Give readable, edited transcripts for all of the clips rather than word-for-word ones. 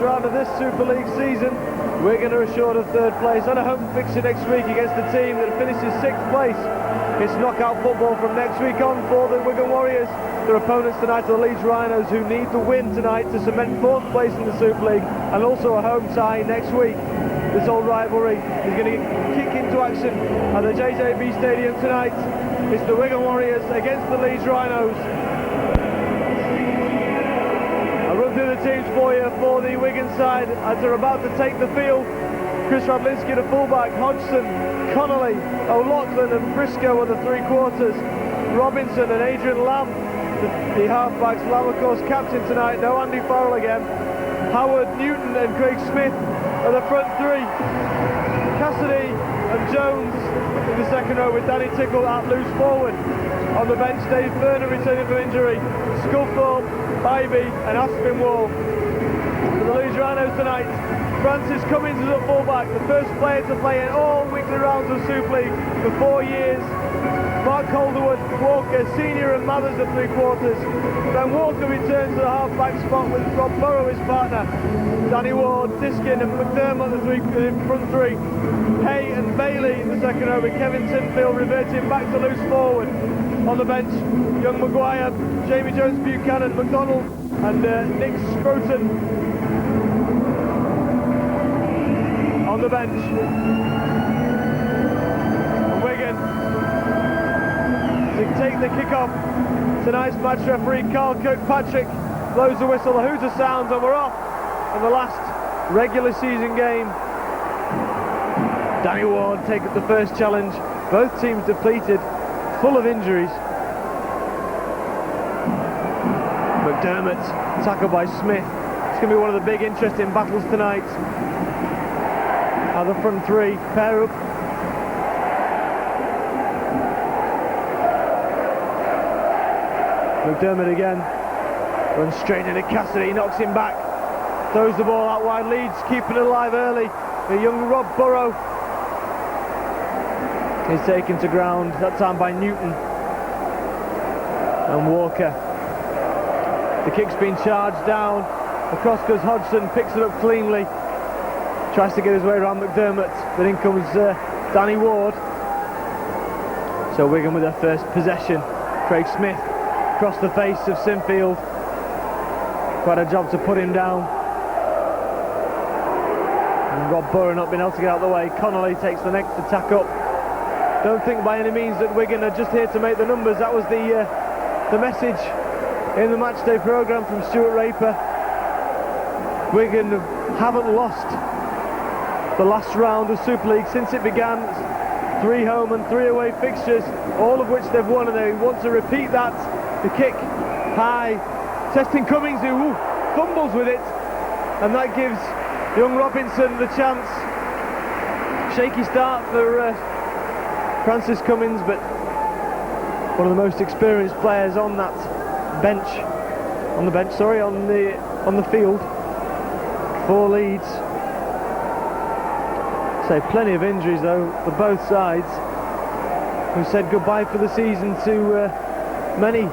round of this Super League season. Wigan are assured of third place and a home fixture next week against the team that finishes sixth place. It's knockout football from next week on for the Wigan Warriors. Their opponents tonight are the Leeds Rhinos, who need the win tonight to cement fourth place in the Super League and also a home tie next week. This old rivalry is going to kick into action at the JJB Stadium tonight. It's the Wigan Warriors against the Leeds Rhinos. I'll run through the teams for you for the Wigan side as they're about to take the field. Chris Radlinski, the fullback, Hodgson, Connolly, O'Loughlin and Briscoe are the three quarters. Robinson and Adrian Lamb, the halfbacks. Lamb, of course, captain tonight. No Andy Farrell again. Howard, Newton and Craig Smith are the front three. Cassidy and Jones in the second row with Danny Tickle at loose forward. On the bench, Dave Ferner returning from injury. Sculthorpe, Ivy and Aspinwall. For the Leeds Rhinos tonight, Francis Cummins is at fullback, the first player to play in all weekly rounds of Super League for 4 years. Mark Calderwood, Walker, Senior and Mathers at three quarters. Then Walker returns to the half-back spot with Rob Burrow, his partner. Danny Ward, Diskin and McDermott the front three. Hay and Bailey in the second row with Kevin Sinfield reverting back to loose forward. On the bench, Young Maguire, Jamie Jones Buchanan, McDonald and Nick Scroton on the bench. And Wigan to take the kick-off. Tonight's match referee Carl Kirkpatrick blows the whistle, the hooter sounds, and we're off in the last regular season game. Danny Ward take up the first challenge. Both teams depleted, full of injuries. McDermott tackled by Smith. It's going to be one of the big interesting battles tonight. Now the front three pair up. McDermott again, runs straight into Cassidy, knocks him back, throws the ball out wide. Leeds keeping it alive early. The young Rob Burrow is taken to ground, that time by Newton and Walker. The kick's been charged down. Across goes Hodgson, picks it up cleanly, tries to get his way around McDermott, but in comes Danny Ward. So Wigan with their first possession. Craig Smith across the face of Sinfield. Quite a job to put him down. And Rob Burrow not being able to get out of the way. Connolly takes the next attack up. Don't think by any means that Wigan are just here to make the numbers. That was the message in the matchday programme from Stuart Raper. Wigan haven't lost the last round of Super League since it began. 3 home and 3 away fixtures, all of which they've won, and they want to repeat that. The kick high, testing Cummings, who fumbles with it, and that gives young Robinson the chance. Shaky start for Francis Cummins, but one of the most experienced players on that bench, on the field for Leeds. So plenty of injuries though for both sides, who said goodbye for the season to many.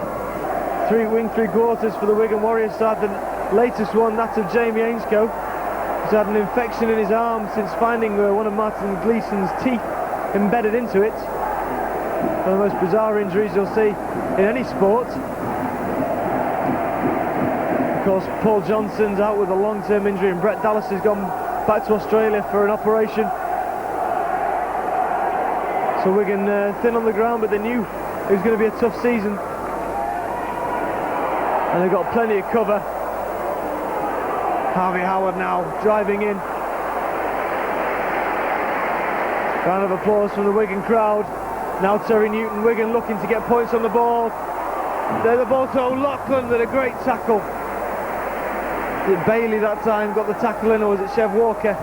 Three quarters for the Wigan Warriors side. The latest one, that's of Jamie Ainscough, who's had an infection in his arm since finding one of Martin Gleeson's teeth embedded into it. One of the most bizarre injuries you'll see in any sport. Of course, Paul Johnson's out with a long-term injury, and Brett Dallas has gone back to Australia for an operation. So Wigan thin on the ground, but they knew it was going to be a tough season. And they've got plenty of cover. Harvey Howard now driving in. Round of applause from the Wigan crowd. Now Terry Newton, Wigan looking to get points on the ball. There's the ball to O'Loughlin with a great tackle. Did Bailey that time got the tackle in, or was it Chev Walker?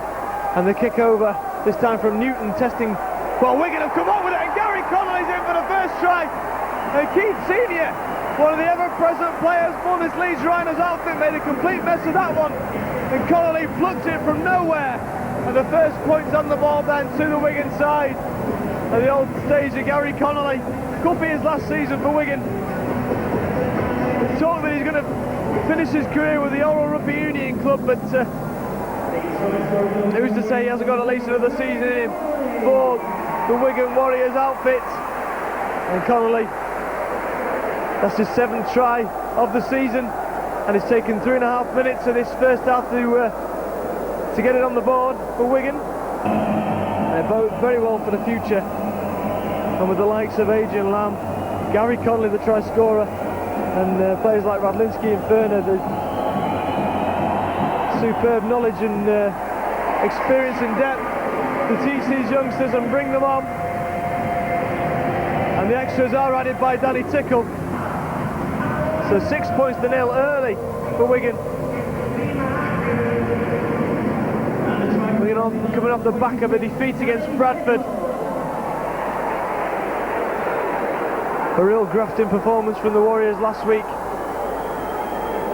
And the kick over, this time from Newton, testing. Well, Wigan have come up with it, and Gary Connolly's in for the first try. And Keith Senior, one of the ever-present players for this Leeds Rhinos outfit, made a complete mess of that one. And Connolly plucked it from nowhere. And the first points on the ball then to the Wigan side. At the old stage of Gary Connolly. Could be his last season for Wigan. Talk that he's going to finish his career with the Oral Rugby Union club, but Who's to say he hasn't got at least another season in him for the Wigan Warriors outfit? And Connolly, that's his 7th try of the season, and it's taken 3.5 minutes of this first half to get it on the board for Wigan. They're both very well for the future, and with the likes of Adrian Lamb, Gary Connolly the try scorer, and players like Radlinski and Ferner, the superb knowledge and experience and depth to teach these youngsters and bring them on. And the extras are added by Danny Tickle. So 6 points to nil early for Wigan. Wigan coming off the back of a defeat against Bradford. A real grafting performance from the Warriors last week.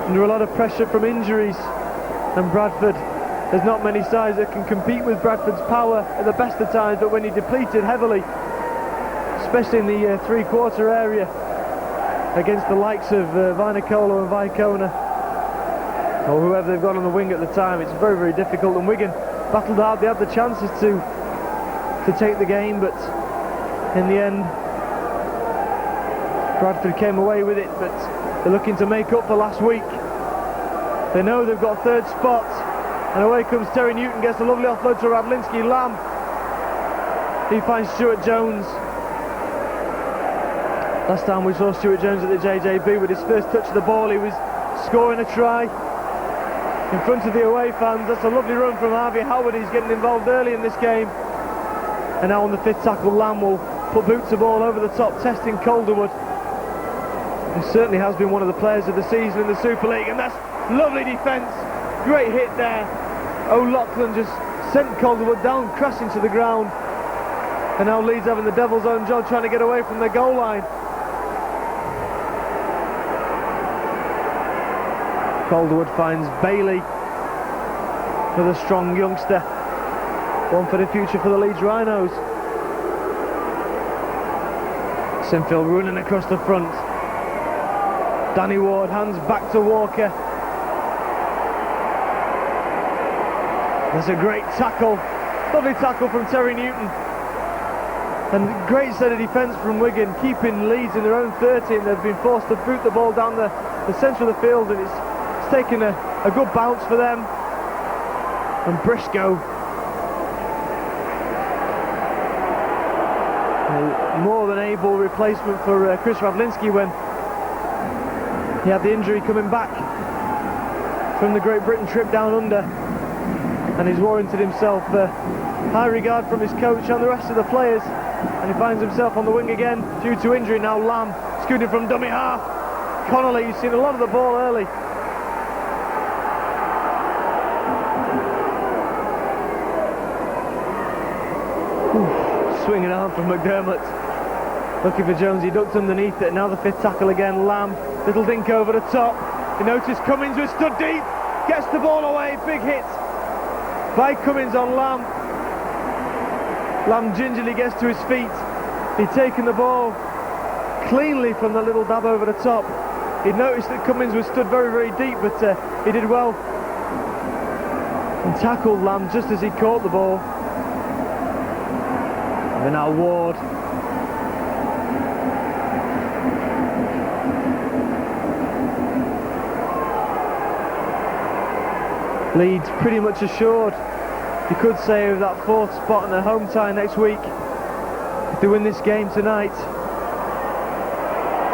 Under a lot of pressure from injuries. And Bradford, there's not many sides that can compete with Bradford's power at the best of times, but when you're depleted heavily, especially in the three-quarter area against the likes of Vinacolo and Vicona, or whoever they've got on the wing at the time, it's very, very difficult. And Wigan battled hard. They had the chances to take the game, but in the end Bradford came away with it. But they're looking to make up for last week. They know they've got 3rd spot, and away comes Terry Newton, gets a lovely offload to Radlinski. Lamb, he finds Stuart Jones. Last time we saw Stuart Jones at the JJB, with his first touch of the ball, he was scoring a try in front of the away fans. That's a lovely run from Harvey Howard. He's getting involved early in this game. And now on the 5th tackle, Lamb will put boots of ball over the top, testing Calderwood, who certainly has been one of the players of the season in the Super League. And that's lovely defence, great hit there. O'Loughlin just sent Calderwood down, crashing to the ground. And now Leeds having the devil's own job, trying to get away from the goal line. Calderwood finds Bailey, another strong youngster, one for the future for the Leeds Rhinos. Sinfield running across the front. Danny Ward hands back to Walker. There's a great tackle, lovely tackle from Terry Newton. And great set of defence from Wigan, keeping Leeds in their own 30, and they've been forced to boot the ball down the centre of the field, and it's taken a good bounce for them. And Briscoe, a more than able replacement for Chris Radlinski when he had the injury coming back from the Great Britain trip down under, and he's warranted himself high regard from his coach and the rest of the players. And he finds himself on the wing again due to injury. Now Lamb scooting from dummy half. Connolly, you've seen a lot of the ball early. Swinging out from McDermott, looking for Jones. He ducked underneath it. Now the 5th tackle again. Lamb, little dink over the top. You notice Cummins was stood deep, gets the ball away. Big hit by Cummins on Lamb. Lamb gingerly gets to his feet. He'd taken the ball cleanly from the little dab over the top. He'd noticed that Cummins was stood very, very deep, but he did well and tackled Lamb just as he caught the ball. And now Ward. Leeds pretty much assured, you could say, of that 4th spot and a home tie next week. If they win this game tonight,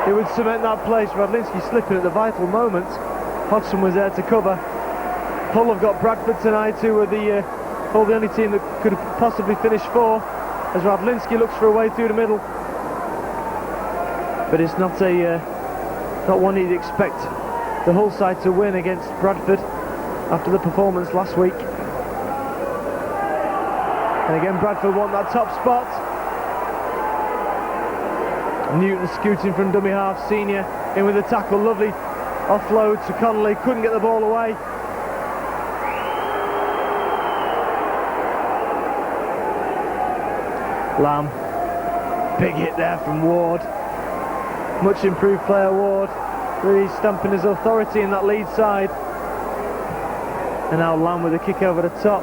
it would cement that place. Radlinski slipping at the vital moment. Hodgson was there to cover. Hull have got Bradford tonight, who are the only team that could have possibly finished 4, as Radlinski looks for a way through the middle. But it's not one you'd expect the Hull side to win against Bradford after the performance last week. And again, Bradford want that top spot. Newton scooting from dummy half, senior in with a tackle, lovely offload to Connolly, couldn't get the ball away. Lamb, big hit there from Ward. Much improved player Ward, really stamping his authority in that lead side. And now Lamb with a kick over the top,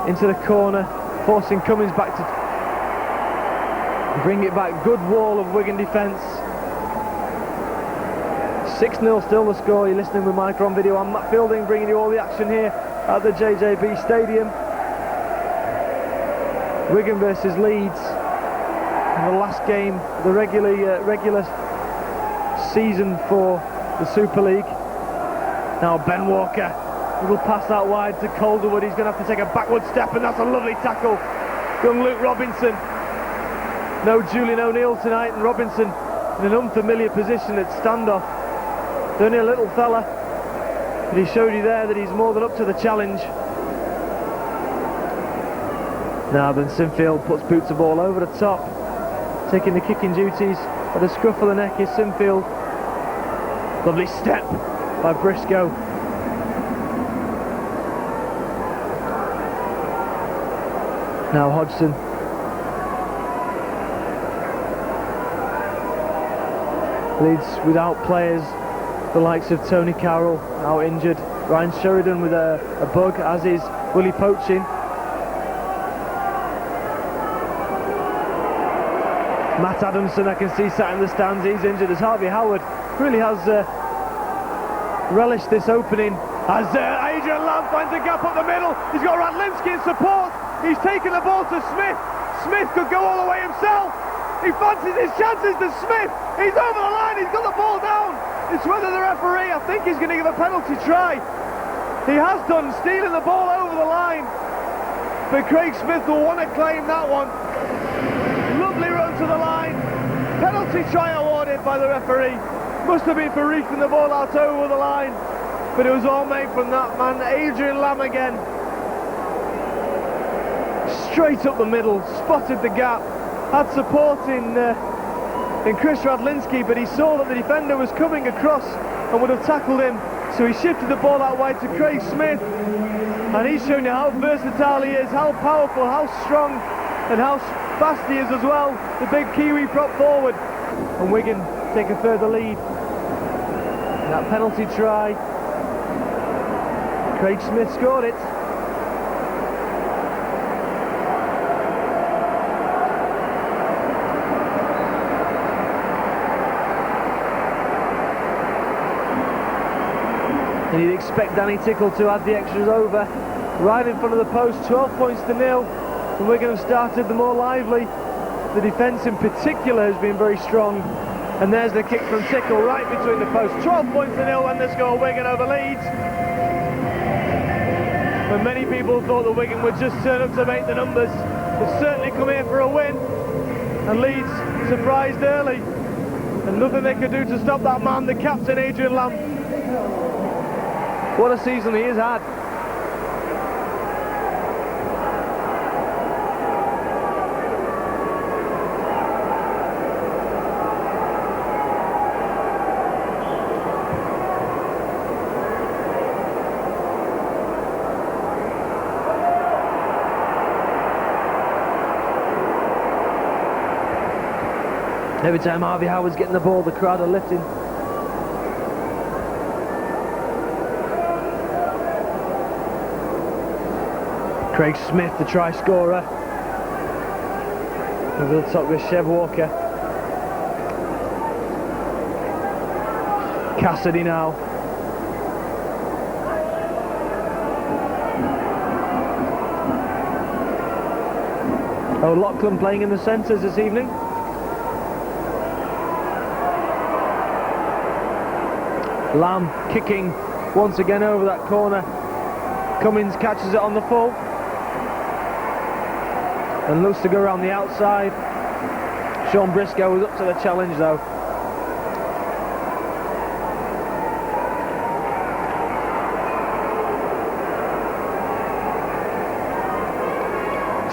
into the corner, forcing Cummins back to bring it back. Good wall of Wigan defence. 6-0 still the score. You're listening with Micro on video. I'm Matt Fielding, bringing you all the action here at the JJB Stadium. Wigan versus Leeds. In the last game, the regular season for the Super League. Now Ben Walker, little pass out wide to Calderwood. He's going to have to take a backward step, and that's a lovely tackle. Young Luke Robinson. No Julian O'Neill tonight, and Robinson in an unfamiliar position at standoff. He's only a little fella, but he showed you there that he's more than up to the challenge. Now then Sinfield puts boots of ball over the top, taking the kicking duties. At the scruff of the neck is Sinfield. Lovely step by Briscoe. Now Hodgson. Leeds without players, the likes of Tony Carroll now injured. Ryan Sheridan with a bug, as is Willie Poaching. Matt Adamson I can see sat in the stands, he's injured, as Harvey Howard really has relished this opening. As Adrian Lamb finds a gap up the middle, he's got Radlinski in support, he's taken the ball to Smith. Smith could go all the way himself. He fancies his chances to Smith. He's over the line, he's got the ball down. It's whether the referee, I think he's going to give a penalty try. He has done, stealing the ball over the line. But Craig Smith will want to claim that one. Lovely run to the line. Penalty try awarded by the referee. Must have been for reefing the ball out over the line. But it was all made from that man, Adrian Lamb again. Straight up the middle, spotted the gap. Had support in Chris Radlinski, but he saw that the defender was coming across and would have tackled him, so he shifted the ball out wide to Craig Smith, and he's shown you how versatile he is, how powerful, how strong, and how fast he is as well, the big Kiwi prop forward. And Wigan take a further lead. And that penalty try, Craig Smith scored it. And you'd expect Danny Tickle to add the extras over. Right in front of the post, 12 points to 0. And Wigan have started the more lively. The defence in particular has been very strong. And there's the kick from Tickle right between the posts. 12 points to 0 and the score, Wigan over Leeds. When many people thought that Wigan would just turn up to make the numbers, they've certainly come here for a win. And Leeds surprised early. And nothing they could do to stop that man, the captain Adrian Lamb. What a season he has had. Every time Harvey Howard's getting the ball, the crowd are lifting. Craig Smith, the try scorer. Over the top with Chev Walker. Cassidy now. O'Loughlin playing in the centres this evening. Lamb kicking once again over that corner. Cummins catches it on the full. And looks to go around the outside. Sean Briscoe was up to the challenge though.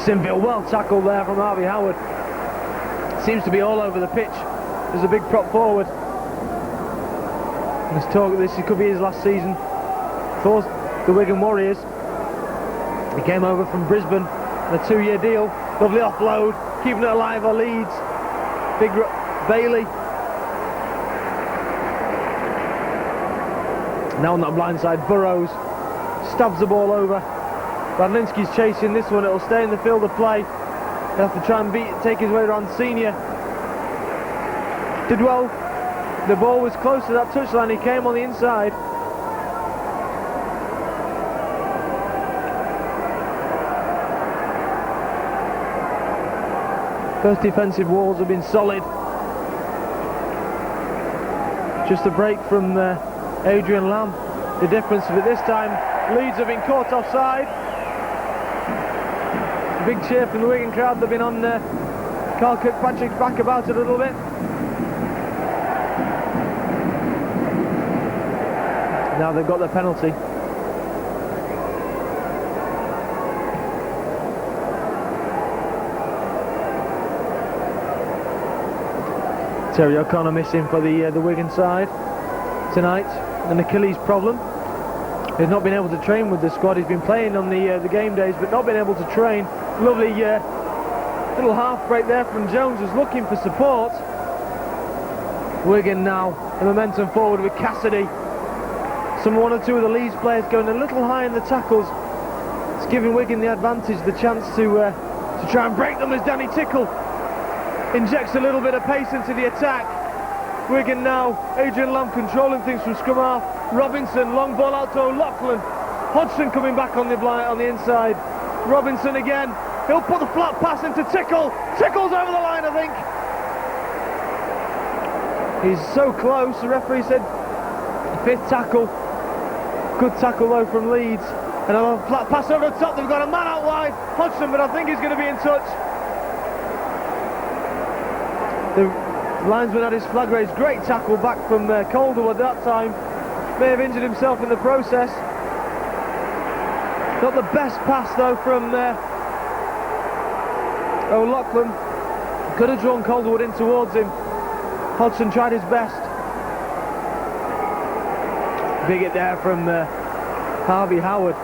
Sinfield well tackled there from Harvey Howard. Seems to be all over the pitch. There's a big prop forward. Let's talk, this could be his last season for the Wigan Warriors. He came over from Brisbane. A 2-year deal, lovely offload, keeping it alive for Leeds. Big Bailey. Now on that blind side, Burrows stabs the ball over. Radlinski's chasing this one, it'll stay in the field of play. He'll have to try and take his way around Senior. Did well. The ball was close to that touchline, he came on the inside. First defensive walls have been solid. Just a break from Adrian Lamb. The difference of it this time, Leeds have been caught offside. Big cheer from the Wigan crowd. They've been on Carl Kirkpatrick's back about it a little bit. Now they've got their penalty. Terry O'Connor missing for the Wigan side tonight. An Achilles problem. He's not been able to train with the squad. He's been playing on the game days, but not been able to train. Lovely little half break there from Jones, who's looking for support. Wigan now the momentum forward with Cassidy. One or two of the Leeds players going a little high in the tackles. It's giving Wigan the advantage, the chance to try and break them as Danny Tickle injects a little bit of pace into the attack. Wigan now, Adrian Lamb controlling things from scrum half. Robinson, long ball out to O'Loughlin. Hodgson coming back on the inside. Robinson again, he'll put the flat pass into Tickle. Tickle's over the line, I think. He's so close, the referee said 5th tackle. Good tackle though from Leeds. And a flat pass over the top, they've got a man out wide. Hodgson, but I think he's going to be in touch. The linesman had his flag raised. Great tackle back from Calderwood that time. May have injured himself in the process. Not the best pass though from O'Loughlin. Could have drawn Calderwood in towards him. Hodgson tried his best. Big hit there from Harvey Howard.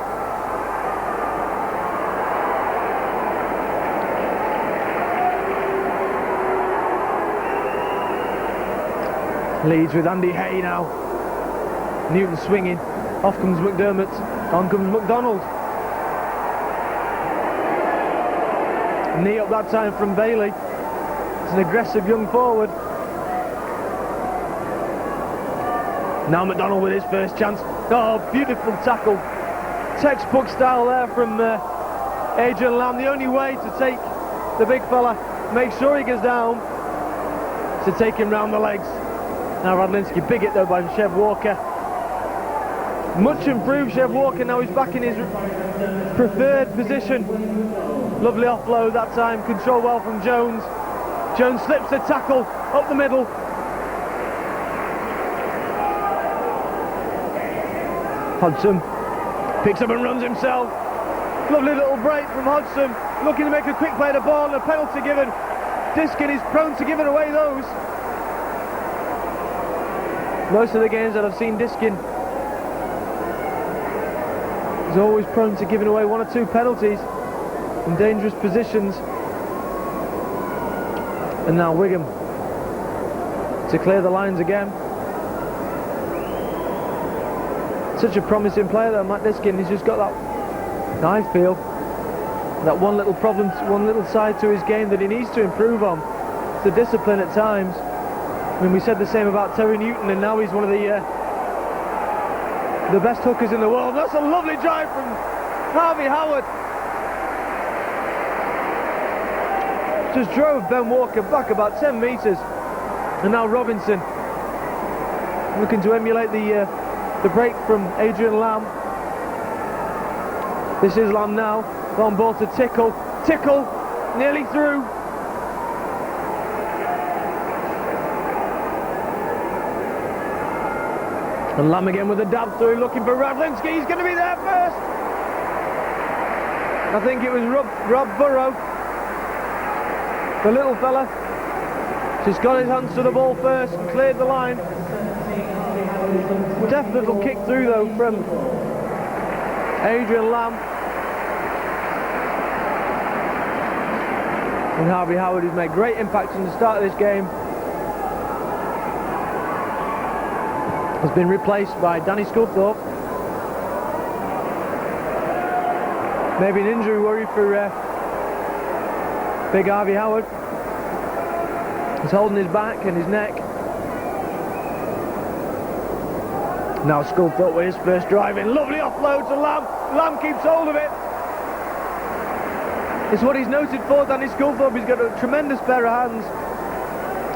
Leeds with Andy Hay now. Newton swinging. Off comes McDermott. On comes McDonald. Knee up that time from Bailey. It's an aggressive young forward. Now McDonald with his first chance. Oh, beautiful tackle. Textbook style there from Adrian Lamb. The only way to take the big fella, make sure he goes down, to take him round the legs. Now Radlinski, big hit though by Chev Walker. Much improved Chev Walker, now he's back in his preferred position. Lovely offload that time, control well from Jones. Jones slips the tackle up the middle. Hodgson picks up and runs himself. Lovely little break from Hodgson, looking to make a quick play of the ball and a penalty given. Diskin is prone to giving away those. Most of the games that I've seen Diskin, he's always prone to giving away 1 or 2 penalties in dangerous positions. And now Wigan to clear the lines again. Such a promising player though, Matt Diskin. He's just got that, I feel, that one little problem, one little side to his game that he needs to improve on. It's the discipline at times. I mean, we said the same about Terry Newton, and now he's one of the best hookers in the world. That's a lovely drive from Harvey Howard. Just drove Ben Walker back about 10 metres. And now Robinson looking to emulate the break from Adrian Lamb. This is Lamb now. Long ball to Tickle. Tickle nearly through. And Lamb again with a dab through, looking for Radlinski. He's going to be there first. I think it was Rob Burrow, the little fella. Just got his hands to the ball first and cleared the line. Definite little kick through though from Adrian Lamb. And Harvey Howard, who's made great impact in the start of this game, has been replaced by Danny Sculthorpe. Maybe an injury worry for big Harvey Howard. He's holding his back and his neck. Now Sculthorpe with his first drive in. Lovely offload to Lamb. Lamb keeps hold of it. It's what he's noted for, Danny Sculthorpe. He's got a tremendous pair of hands.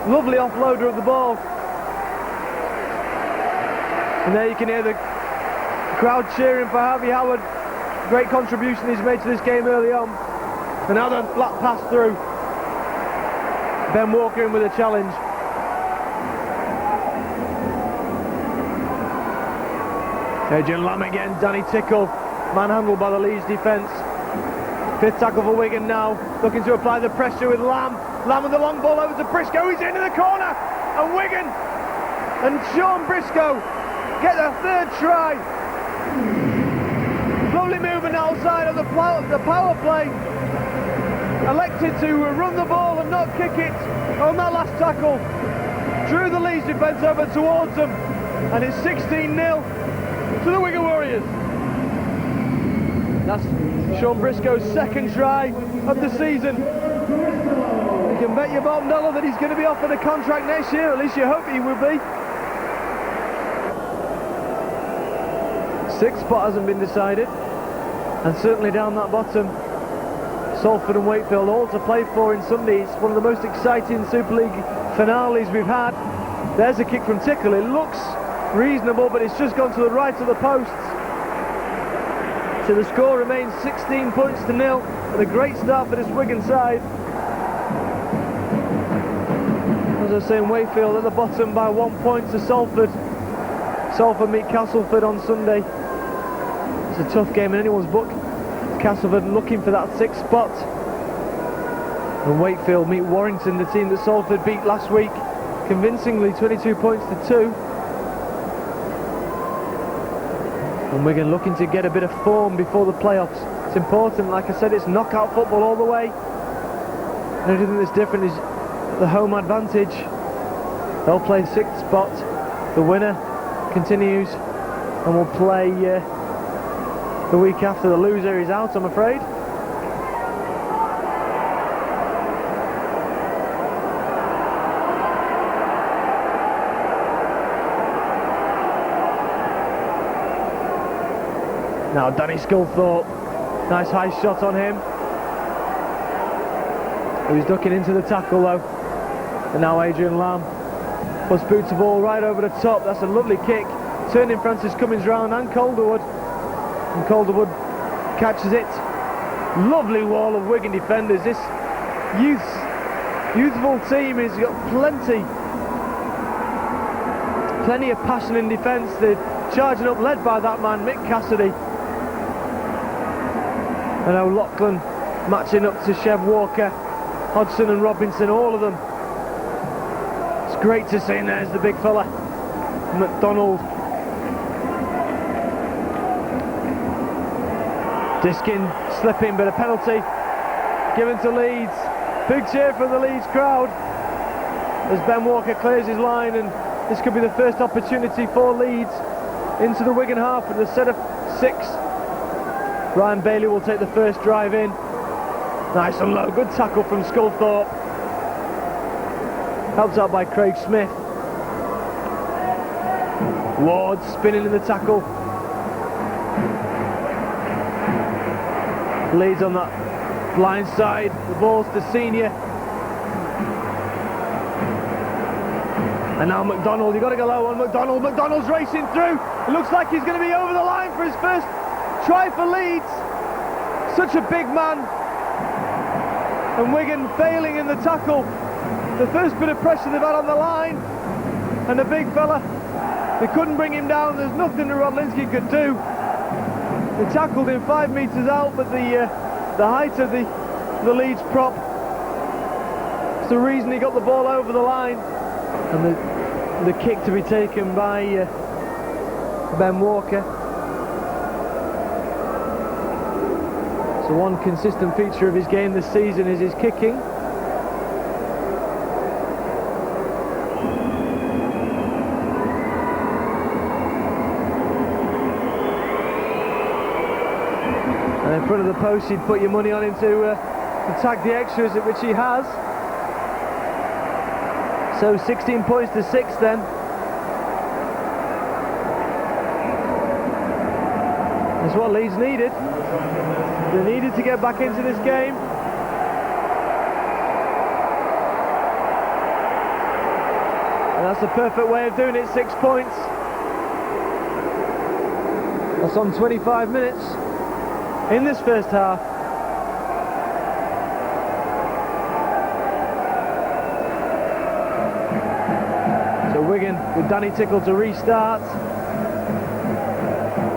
Lovely offloader of the ball. And there you can hear the crowd cheering for Harvey Howard. Great contribution he's made to this game early on. And now the flat pass through. Ben Walker in with a challenge. Adrian Lamb again, Danny Tickle, manhandled by the Leeds defence. Fifth tackle for Wigan now, looking to apply the pressure with Lamb. Lamb with the long ball over to Briscoe, he's into the corner, and Wigan and Sean Briscoe get their third try. Lovely movement outside of the power play. Elected to run the ball and not kick it on that last tackle. Drew the Leeds defence over towards them, and it's 16-0. to the Wigan Warriors. That's Sean Briscoe's second try of the season. You can bet your bottom dollar that he's going to be offered a contract next year, at least you hope he will be. Sixth spot hasn't been decided, and certainly down that bottom, Salford and Wakefield all to play for in Sunday. It's one of the most exciting Super League finales we've had. There's a kick from Tickle. It looks reasonable, but it's just gone to the right of the posts. So the score remains 16 points to nil, and a great start for this Wigan side. As I was saying, Wakefield at the bottom by 1 point to Salford. Salford meet Castleford on Sunday. It's a tough game in anyone's book. Castleford looking for that sixth spot. And Wakefield meet Warrington, the team that Salford beat last week convincingly, 22 points to 2. And Wigan looking to get a bit of form before the playoffs. It's important, like I said, it's knockout football all the way. The only thing that's different is the home advantage. They'll play sixth spot. The winner continues and will play the week after. The loser is out, I'm afraid. Now Danny Sculthorpe, nice high shot on him. He was ducking into the tackle though. And now Adrian Lamb puts boots the ball right over the top. That's a lovely kick. Turning Francis Cummins round and Calderwood. And Calderwood catches it. Lovely wall of Wigan defenders. This youthful team has got plenty of passion in defence. They're charging up, led by that man Mick Cassidy. And O'Loughlin matching up to Chev Walker, Hodgson and Robinson, all of them. It's great to see, and there's the big fella, McDonald. Diskin slipping, but a penalty given to Leeds. Big cheer from the Leeds crowd as Ben Walker clears his line, and this could be the first opportunity for Leeds into the Wigan half with a set of 6. Ryan Bailey will take the first drive in. Nice and low, good tackle from Sculthorpe. Helped out by Craig Smith. Ward spinning in the tackle. Leeds on that blind side. The ball's to Senior. And now McDonald, you've got to go low on McDonald. McDonald's racing through. It looks like he's going to be over the line for his first try for Leeds. Such a big man. And Wigan failing in the tackle. The first bit of pressure they've had on the line. And the big fella, they couldn't bring him down. There's nothing that Rodlinski could do. They tackled him 5 metres out, but the height of the Leeds prop is the reason he got the ball over the line. And the kick to be taken by Ben Walker. So one consistent feature of his game this season is his kicking. And in front of the post, you'd put your money on him to tag the extras, which he has. So 16 points to 6 then. That's what Leeds needed. They needed to get back into this game. And that's the perfect way of doing it, 6 points. That's on 25 minutes in this first half. So Wigan with Danny Tickle to restart.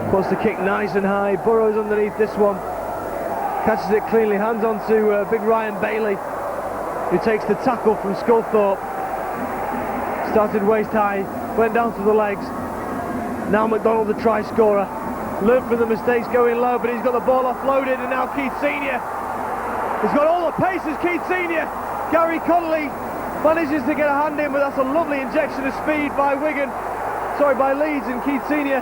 Puts the kick nice and high. Burrows underneath this one. Catches it cleanly. Hands on to big Ryan Bailey, who takes the tackle from Sculthorpe. Started waist high, went down to the legs. Now McDonald, the try scorer. Learned from the mistakes going low, but he's got the ball offloaded, and now Keith Senior. He's got all the pace as Keith Senior. Gary Connolly manages to get a hand in, but that's a lovely injection of speed by Leeds and Keith Senior.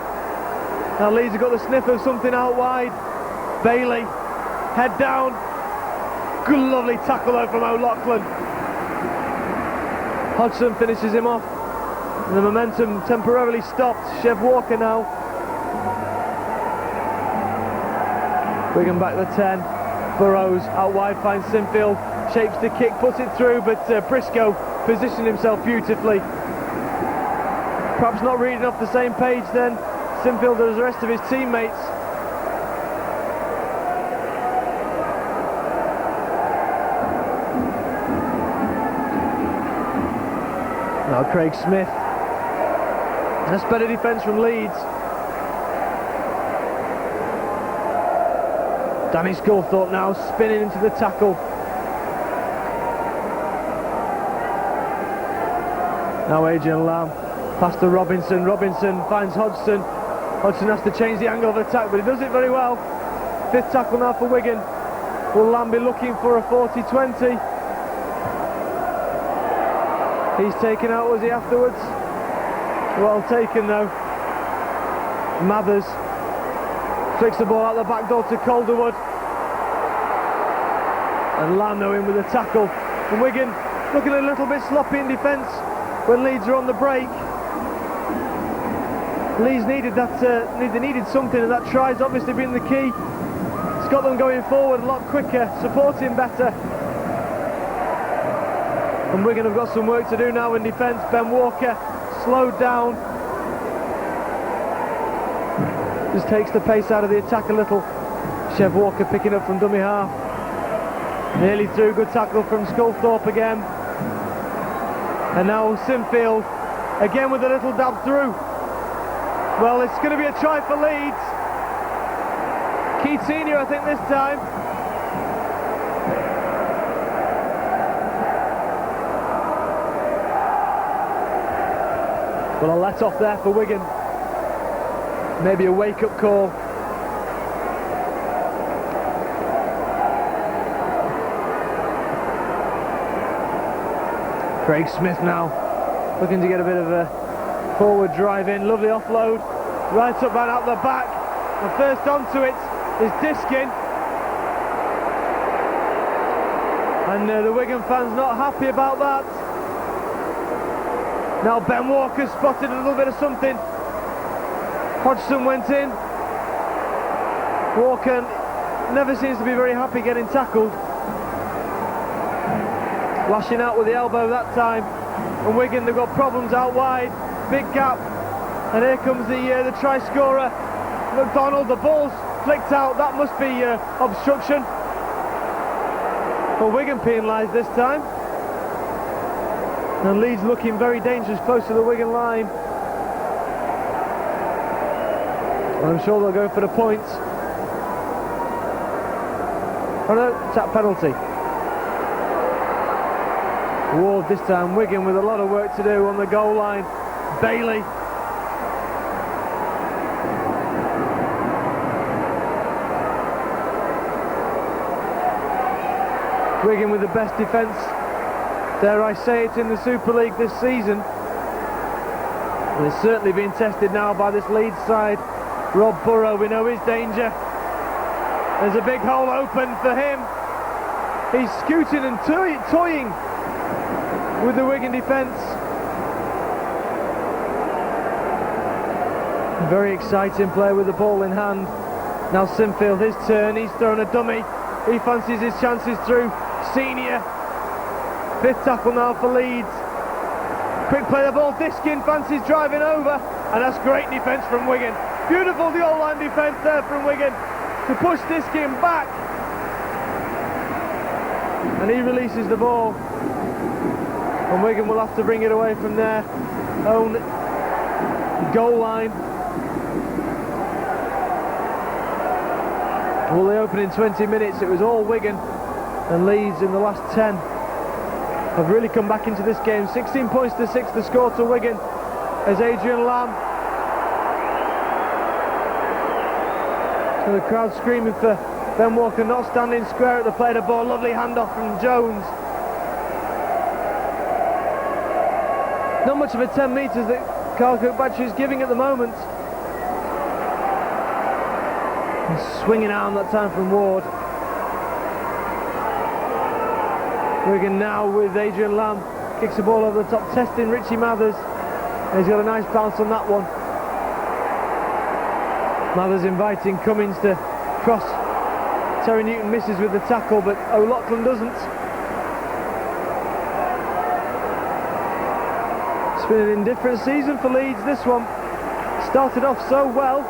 Now Leeds have got the sniff of something out wide. Bailey, head down. Good lovely tackle though from O'Loughlin. Hodgson finishes him off. And the momentum temporarily stopped. Chev Walker now. Wigan back to 10. Burrows out wide finds Sinfield. Shapes the kick, puts it through, but Briscoe positioned himself beautifully. Perhaps not reading off the same page then, Sinfield, as the rest of his teammates. Now Craig Smith. That's better defence from Leeds. Danny Sculthorpe now spinning into the tackle. Now Adrian Lamb, pass to Robinson. Robinson finds Hodgson. Hodgson has to change the angle of attack, but he does it very well. Fifth tackle now for Wigan. Will Lamb be looking for a 40-20? He's taken out, was he, afterwards? Well taken though. Mathers flicks the ball out the back door to Calderwood. And Lamb now in with a tackle. And Wigan looking a little bit sloppy in defence when Leeds are on the break. Leeds needed that. They needed something, and that try's obviously been the key. It's got them going forward a lot quicker, supporting better. And Wigan have got some work to do now in defence. Ben Walker slowed down. Just takes the pace out of the attack a little. Chev Walker picking up from dummy half. Nearly through, good tackle from Sculthorpe again. And now Sinfield again with a little dab through. Well, it's going to be a try for Leeds. Keith Senior, I think, this time. Well, a let off there for Wigan. Maybe a wake-up call. Craig Smith now looking to get a bit of a forward drive in. Lovely offload, right up and out the back, and first onto it is Diskin. And the Wigan fans not happy about that. Now Ben Walker spotted a little bit of something. Hodgson went in. Walker never seems to be very happy getting tackled. Lashing out with the elbow that time. And Wigan, they've got problems out wide. Big gap. And here comes the try scorer, McDonald. The ball's flicked out. That must be obstruction. Well, Wigan penalised this time. And Leeds looking very dangerous close to the Wigan line. I'm sure they'll go for the points. Oh no, tap penalty. Ward this time. Wigan with a lot of work to do on the goal line. Bailey. Wigan with the best defence, dare I say it, in the Super League this season. And it's certainly been tested now by this Leeds side. Rob Burrow, we know his danger. There's a big hole open for him. He's scooting and toying with the Wigan defence. Very exciting play with the ball in hand. Now Sinfield, his turn, he's thrown a dummy. He fancies his chances through. Senior. 5th tackle now for Leeds. Quick play the ball, Diskin fancies driving over, and that's great defence from Wigan. Beautiful the all-line defence there from Wigan to push Diskin back. And he releases the ball. And Wigan will have to bring it away from their own goal line. Well, the opening 20 minutes, it was all Wigan, and Leeds in the last 10 have really come back into this game. 16 points to 6 the score to Wigan as Adrian Lamb. So the crowd screaming for Ben Walker not standing square at the play. The ball, lovely handoff from Jones. Not much of a 10 metres that Carl Kirkpatrick is giving at the moment. And swinging out that time from Ward. Wigan now with Adrian Lamb, kicks the ball over the top, testing Richie Mathers, and he's got a nice bounce on that one. Mathers inviting Cummins to cross. Terry Newton misses with the tackle, but O'Loughlin doesn't. It's been an indifferent season for Leeds, this one. Started off so well,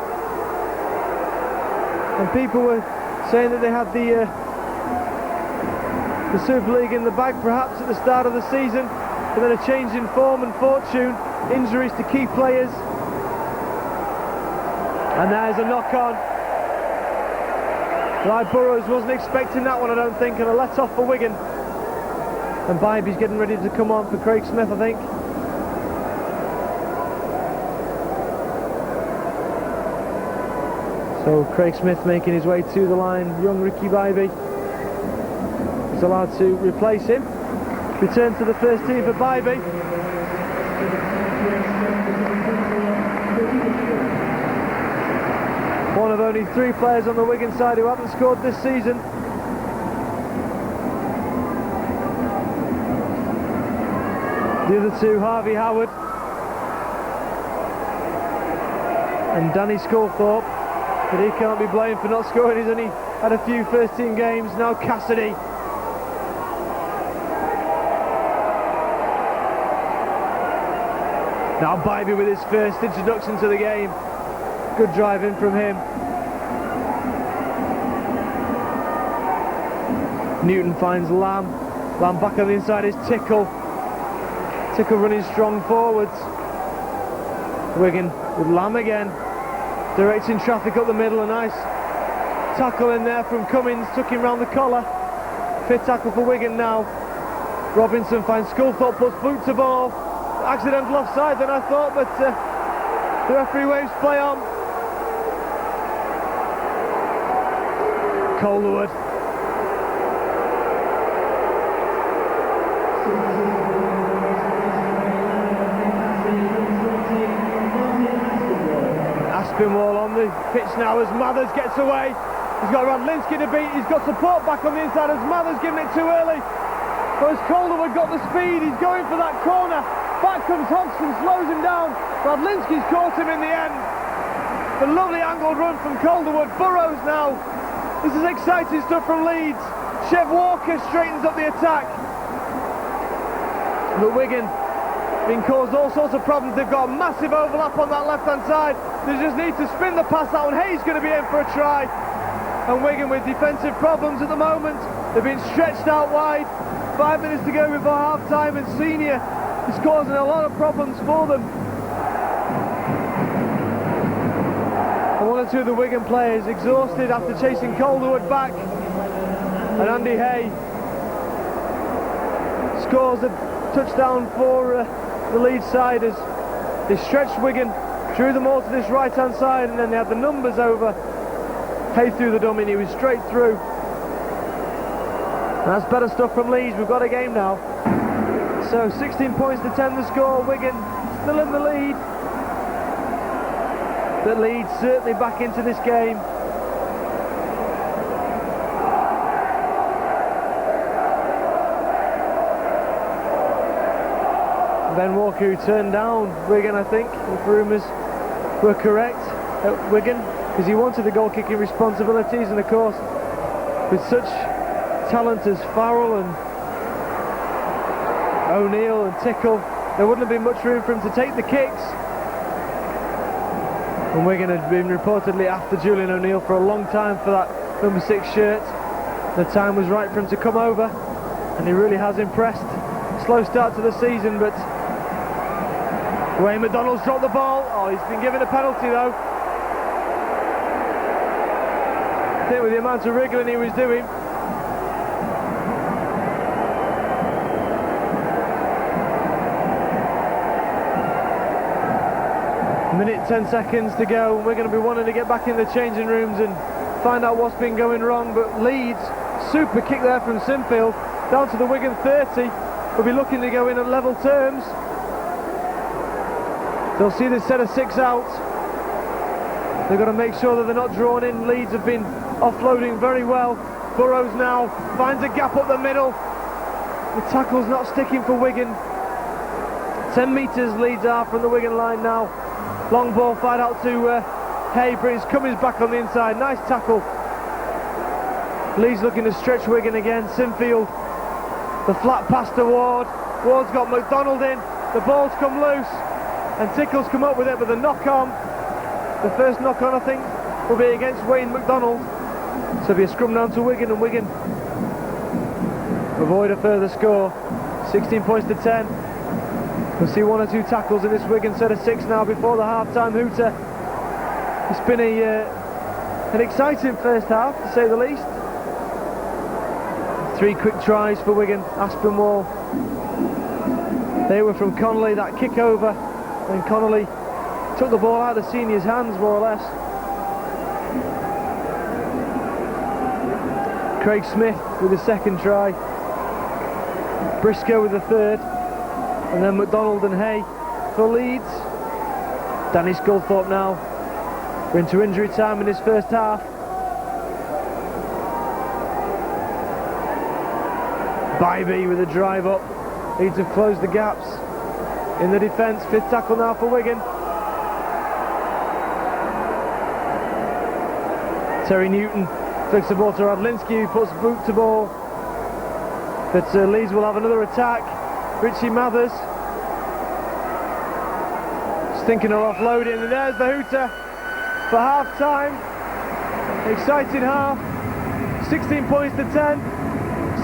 and people were saying that they had the Super League in the bag perhaps at the start of the season, but then a change in form and fortune, injuries to key players, and there's a knock-on. Clyde Burrows wasn't expecting that one, I don't think, and a let-off for Wigan. And Bybie's getting ready to come on for Craig Smith, I think. So Craig Smith making his way to the line, young Ricky Bybie is allowed to replace him. Return to the first team for Bybie. One of only 3 players on the Wigan side who haven't scored this season. The other 2, Harvey Howard and Danny Sculthorpe, but he can't be blamed for not scoring. He's only had a few first team games. Now Cassidy. Now Bybie with his first introduction to the game. Good driving from him. Newton finds Lamb. Lamb back on the inside is Tickle. Tickle running strong forwards. Wigan with Lamb again. Directing traffic up the middle. A nice tackle in there from Cummins. Took him round the collar. 5th tackle for Wigan now. Robinson finds Sculthorpe, puts boot to ball. Accidental offside then I thought, but the referee waves play on. Calderwood. Aspinwall on the pitch now as Mathers gets away. He's got Radlinski to beat. He's got support back on the inside as Mathers giving it too early. But as Calderwood got the speed, he's going for that corner. Back comes Hodgson, slows him down. Radlinski's caught him in the end. The lovely angled run from Calderwood. Burrows now. This is exciting stuff from Leeds. Chev Walker straightens up the attack. But Wigan being caused all sorts of problems. They've got a massive overlap on that left-hand side. They just need to spin the pass. That one, Hayes going to be in for a try. And Wigan with defensive problems at the moment. They've been stretched out wide. 5 minutes to go before half-time, and Senior is causing a lot of problems for them. And 1 or 2 of the Wigan players exhausted after chasing Calderwood back. And Andy Hay scores a touchdown for the Leeds side as they stretched Wigan, drew them all to this right-hand side, and then they had the numbers over. Hay threw the dummy and he was straight through. And that's better stuff from Leeds. We've got a game now. So 16 points to 10 the score. Wigan still in the lead. But Leeds certainly back into this game. Ben Walker, who turned down Wigan, I think, if rumours were correct, at Wigan, because he wanted the goal-kicking responsibilities, and of course, with such talent as Farrell and O'Neill and Tickle, there wouldn't have been much room for him to take the kicks. And Wigan had been reportedly after Julian O'Neill for a long time for that number 6 shirt. The time was right for him to come over, and he really has impressed. Slow start to the season, but Wayne McDonald's dropped the ball. Oh, he's been given a penalty though. I think with the amount of wriggling he was doing. Minute 10 seconds to go. We're going to be wanting to get back in the changing rooms and find out what's been going wrong, but Leeds, super kick there from Sinfield, down to the Wigan 30. We'll be looking to go in at level terms. They'll see this set of 6 out. They've got to make sure that they're not drawn in. Leeds have been offloading very well. Burrows now finds a gap up the middle. The tackle's not sticking for Wigan. 10 metres Leeds are from the Wigan line now. Long ball fired out to Hay, but it's Cummins back on the inside. Nice tackle. Leeds looking to stretch Wigan again. Sinfield, the flat pass to Ward. Ward's got McDonald in. The ball's come loose, and Tickle's come up with it, but the knock-on, the first knock-on I think, will be against Wayne McDonald. So it'll be a scrum down to Wigan, and Wigan avoid a further score. 16 points to 10. We'll see 1 or 2 tackles in this Wigan set of 6 now before the half-time hooter. It's been an exciting first half, to say the least. 3 quick tries for Wigan. Aspinwall, they were from Connolly, that kick over, and Connolly took the ball out of the seniors' hands, more or less. Craig Smith with the second try, Briscoe with the third, and then McDonald and Hay for Leeds. Danny Sculthorpe now. We're into injury time in this first half. Bybee with a drive up. Leeds have closed the gaps in the defence. 5th tackle now for Wigan. Terry Newton flicks the ball to Radlinski, who puts boot to ball. But Leeds will have another attack. Richie Mathers just thinking of offloading, and there's the hooter for half time. Exciting half. 16 points to 10.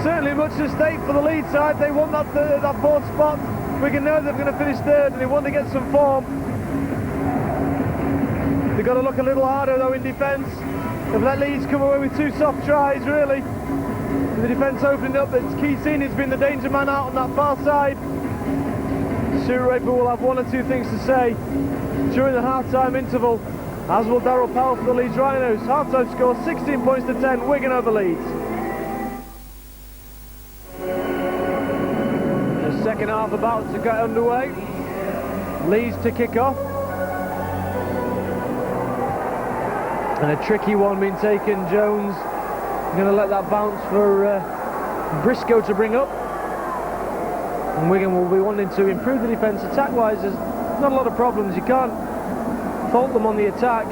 Certainly much at stake for the Leeds side. They want that 4th spot. Wigan know they're going to finish 3rd, and they want to get some form. They've got to look a little harder though in defence. They've let Leeds come away with 2 soft tries really. The defence opening up. It's Keyseen has been the danger man out on that far side. Stuart Raper will have 1 or 2 things to say during the half-time interval, as will Darryl Powell for the Leeds Rhinos. Half-time score 16 points to 10, Wigan over Leeds. The second half about to get underway. Leeds to kick off. And a tricky one being taken. Jones going to let that bounce for Briscoe to bring up. And Wigan will be wanting to improve the defence. Attack-wise, there's not a lot of problems. You can't fault them on the attack.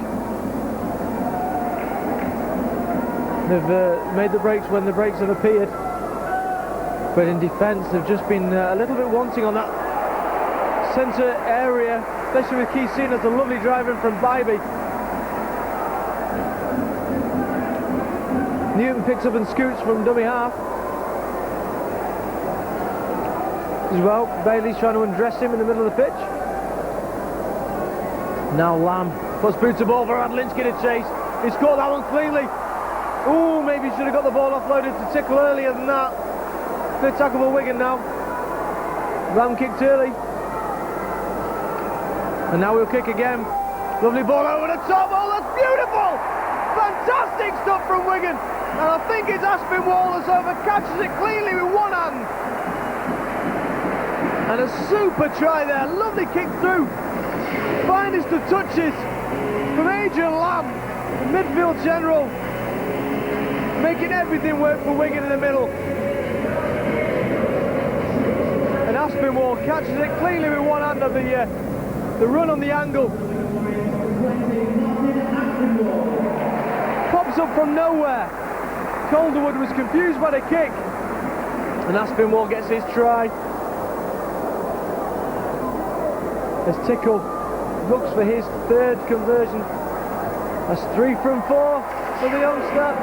They've made the breaks when the breaks have appeared. But in defence, they've just been a little bit wanting on that centre area, especially with Keyseen. There's a lovely drive in from Bybee. Newton picks up and scoots from dummy half. As well, Bailey's trying to undress him in the middle of the pitch. Now Lamb puts boot to ball for Radlinski to chase. He's caught that one cleanly. Ooh, maybe he should have got the ball offloaded to Tickle earlier than that. 5th tackle for Wigan now. Lamb kicked early. And now we'll kick again. Lovely ball over the top. Oh, that's beautiful! Fantastic stuff from Wigan. And I think it's Aspinwall that's over, catches it cleanly with 1 hand. And a super try there, lovely kick through. Finest of touches from Adrian Lamb, the midfield general, making everything work for Wigan in the middle. And Aspinwall catches it cleanly with one hand of the run on the angle. Pops up from nowhere. Calderwood was confused by the kick, and Aspinwall gets his try. As Tickle looks for his third conversion. That's 3 from 4 for the youngster.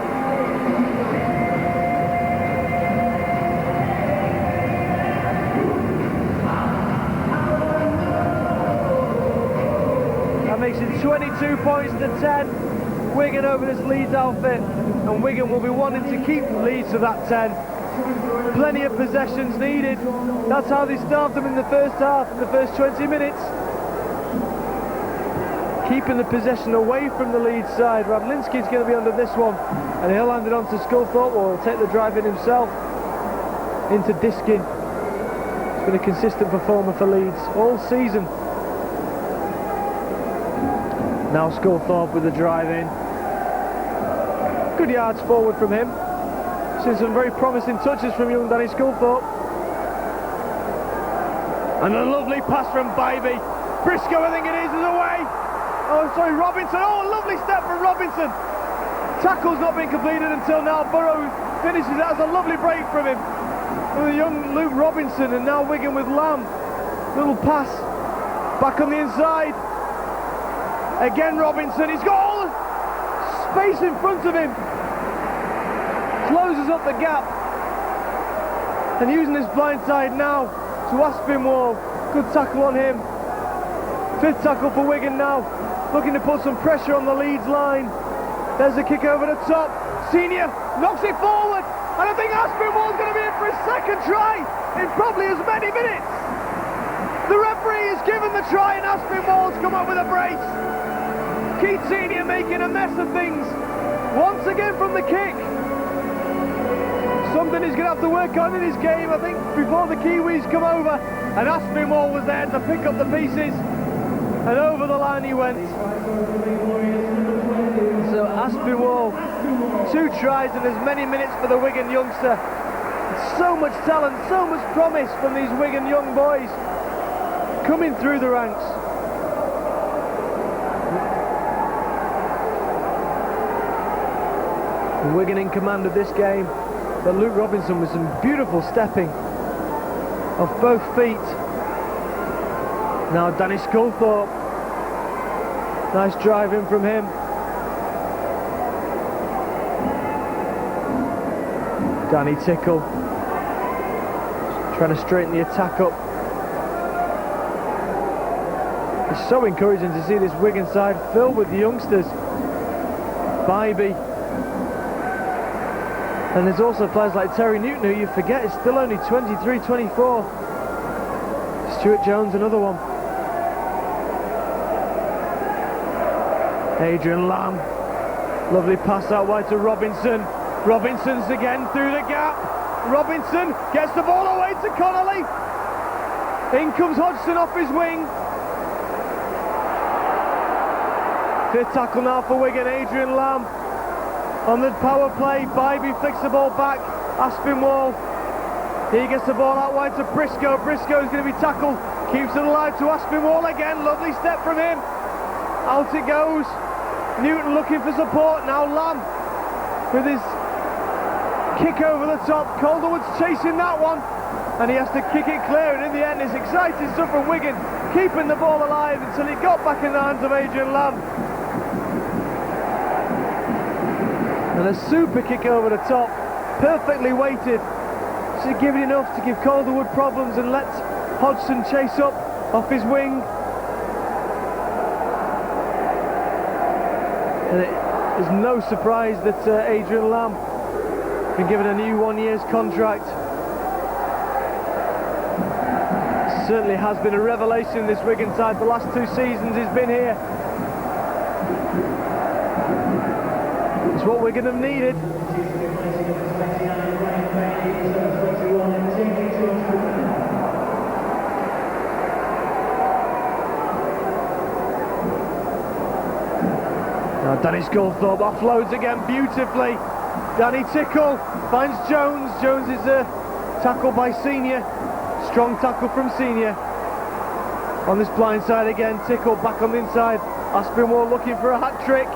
That makes it 22 points to 10. Wigan over this Leeds outfit, and Wigan will be wanting to keep Leeds to that 10. Plenty of possessions needed. That's how they starved them in the first half, in the first 20 minutes. Keeping the possession away from the Leeds side. Radlinski's going to be under this one, and he'll hand it on to Sculthorpe, or he'll take the drive in himself into Diskin. He's been a consistent performer for Leeds all season. Now Sculthorpe with the drive in. Good yards forward from him. Seen some very promising touches from young Danny Sculthorpe. And a lovely pass from Bybee. Briscoe, I think it is away. Oh, sorry, Robinson. Oh, a lovely step from Robinson. Tackle's not been completed until now. Burrow finishes. That was a lovely break from him. From the young Luke Robinson, and now Wigan with Lamb. Little pass. Back on the inside. Again Robinson. He's got all the space in front of him. Closes up the gap. And using his blind side now to Aspinwall. Good tackle on him. 5th tackle for Wigan now. Looking to put some pressure on the Leeds line. There's a kick over the top. Senior knocks it forward. And I think Aspinwall's going to be in for his second try in probably as many minutes. The referee has given the try, and Aspinwall's come up with a brace. Keith Senior making a mess of things once again from the kick. Something he's going to have to work on in his game, I think, before the Kiwis come over. And Aspinwall was there to pick up the pieces, and over the line he went. So Aspinwall, 2 tries and as many minutes for the Wigan youngster. So much talent, so much promise from these Wigan young boys coming through the ranks. Wigan in command of this game, but Luke Robinson with some beautiful stepping off both feet. Now Danny Sculthorpe, nice drive in from him. Danny Tickle trying to straighten the attack up. It's so encouraging to see this Wigan side filled with the youngsters. Bybee. And there's also players like Terry Newton, who you forget is still only 23, 24. Stuart Jones, another one. Adrian Lamb. Lovely pass out wide to Robinson. Robinson's again through the gap. Robinson gets the ball away to Connolly. In comes Hodgson off his wing. 5th tackle now for Wigan, Adrian Lamb. On the power play, Bybee flicks the ball back. Aspinwall. He gets the ball out wide to Briscoe. Briscoe's going to be tackled. Keeps it alive to Aspinwall again. Lovely step from him. Out it goes. Newton looking for support. Now Lamb with his kick over the top. Calderwood's chasing that one, and he has to kick it clear. And in the end, it's exciting stuff from Wigan, keeping the ball alive until it got back in the hands of Adrian Lamb. And a super kick over the top, perfectly weighted. So give it enough to give Calderwood problems and let Hodgson chase up off his wing. And it is no surprise that Adrian Lamb been given a new 1 year's contract. Certainly has been a revelation in this Wigan side. The last 2 seasons he's been here. It's what Wigan have needed. Now Danny Sculthorpe offloads again beautifully. Danny Tickle finds Jones. Jones is tackled by Senior. Strong tackle from Senior. On this blind side again, Tickle back on the inside. Aspinwall looking for a hat-trick.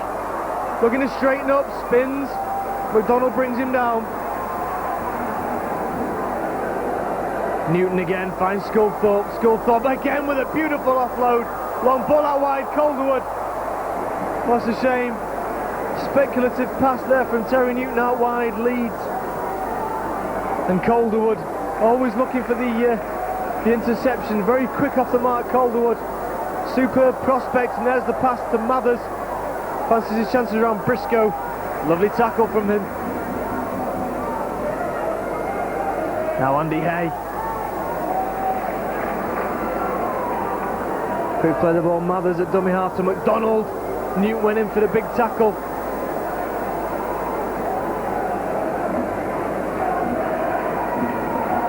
Looking to straighten up, spins. McDonald brings him down. Newton again finds Sculthorpe. Sculthorpe again with a beautiful offload. Long ball out wide, Calderwood. What's a shame. Speculative pass there from Terry Newton out wide, Leeds. And Calderwood always looking for the interception. Very quick off the mark, Calderwood. Superb prospect, and there's the pass to Mathers. Fancies his chances around Briscoe. Lovely tackle from him. Now Andy Hay. Quick play the ball, Mathers at dummy half to McDonald. Newt went in for the big tackle.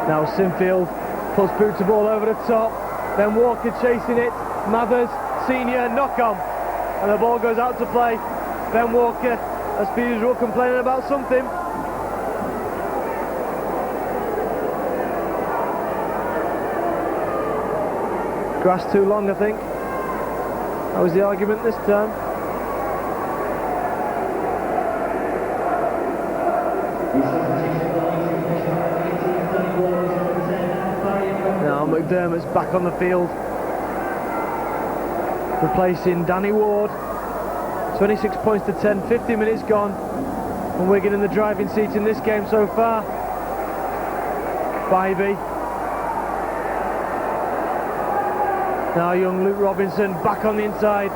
Now Sinfield puts boots the ball over the top. Ben Walker chasing it. Mathers, Senior, knock on. And the ball goes out to play. Ben Walker, as per usual, complaining about something. Grass too long, I think. That was the argument this time. Now McDermott's back on the field, replacing Danny Ward. 26 points to 10, 50 minutes gone, and Wigan in the driving seat in this game so far. Bybee. Now young Luke Robinson back on the inside.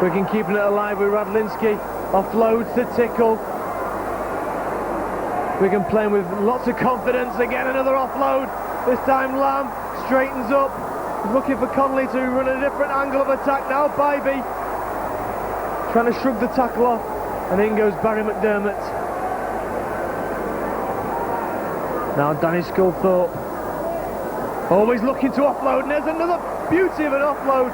Wigan keeping it alive with Radlinski. Offloads to Tickle. Wigan playing with lots of confidence. Again another offload. This time Lamb straightens up. He's looking for Connolly to run a different angle of attack now. Bybee trying to shrug the tackle off. And in goes Barry McDermott. Now Danny Sculthorpe. Always looking to offload, and there's another beauty of an offload.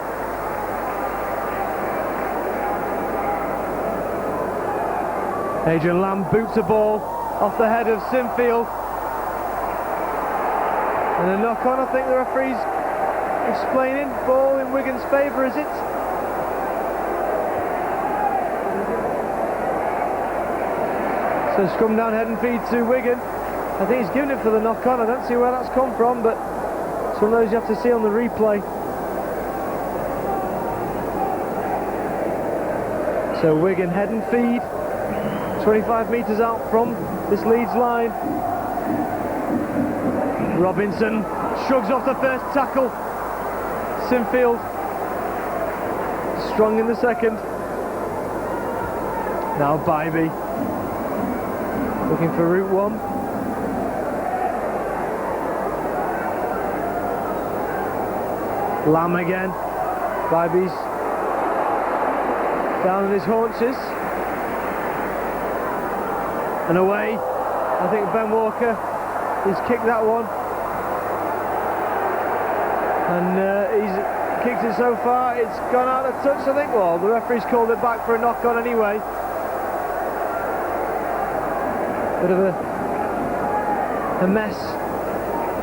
Adrian Lamb boots the ball off the head of Sinfield. And a knock on, I think the referee's explaining. Ball in Wigan's favour, is it? So scrum down, head and feed to Wigan. I think he's given it for the knock on. I don't see where that's come from, but some of those you have to see on the replay. So Wigan head and feed. 25 metres out from this Leeds line. Robinson shrugs off the first tackle. Sinfield strong in the second. Now Bybee looking for route one. Lamb again. Bybee's down on his haunches. And away. I think Ben Walker, he's kicked that one. And he's kicked it so far, it's gone out of touch, I think. Well, the referee's called it back for a knock on anyway. Bit of a mess.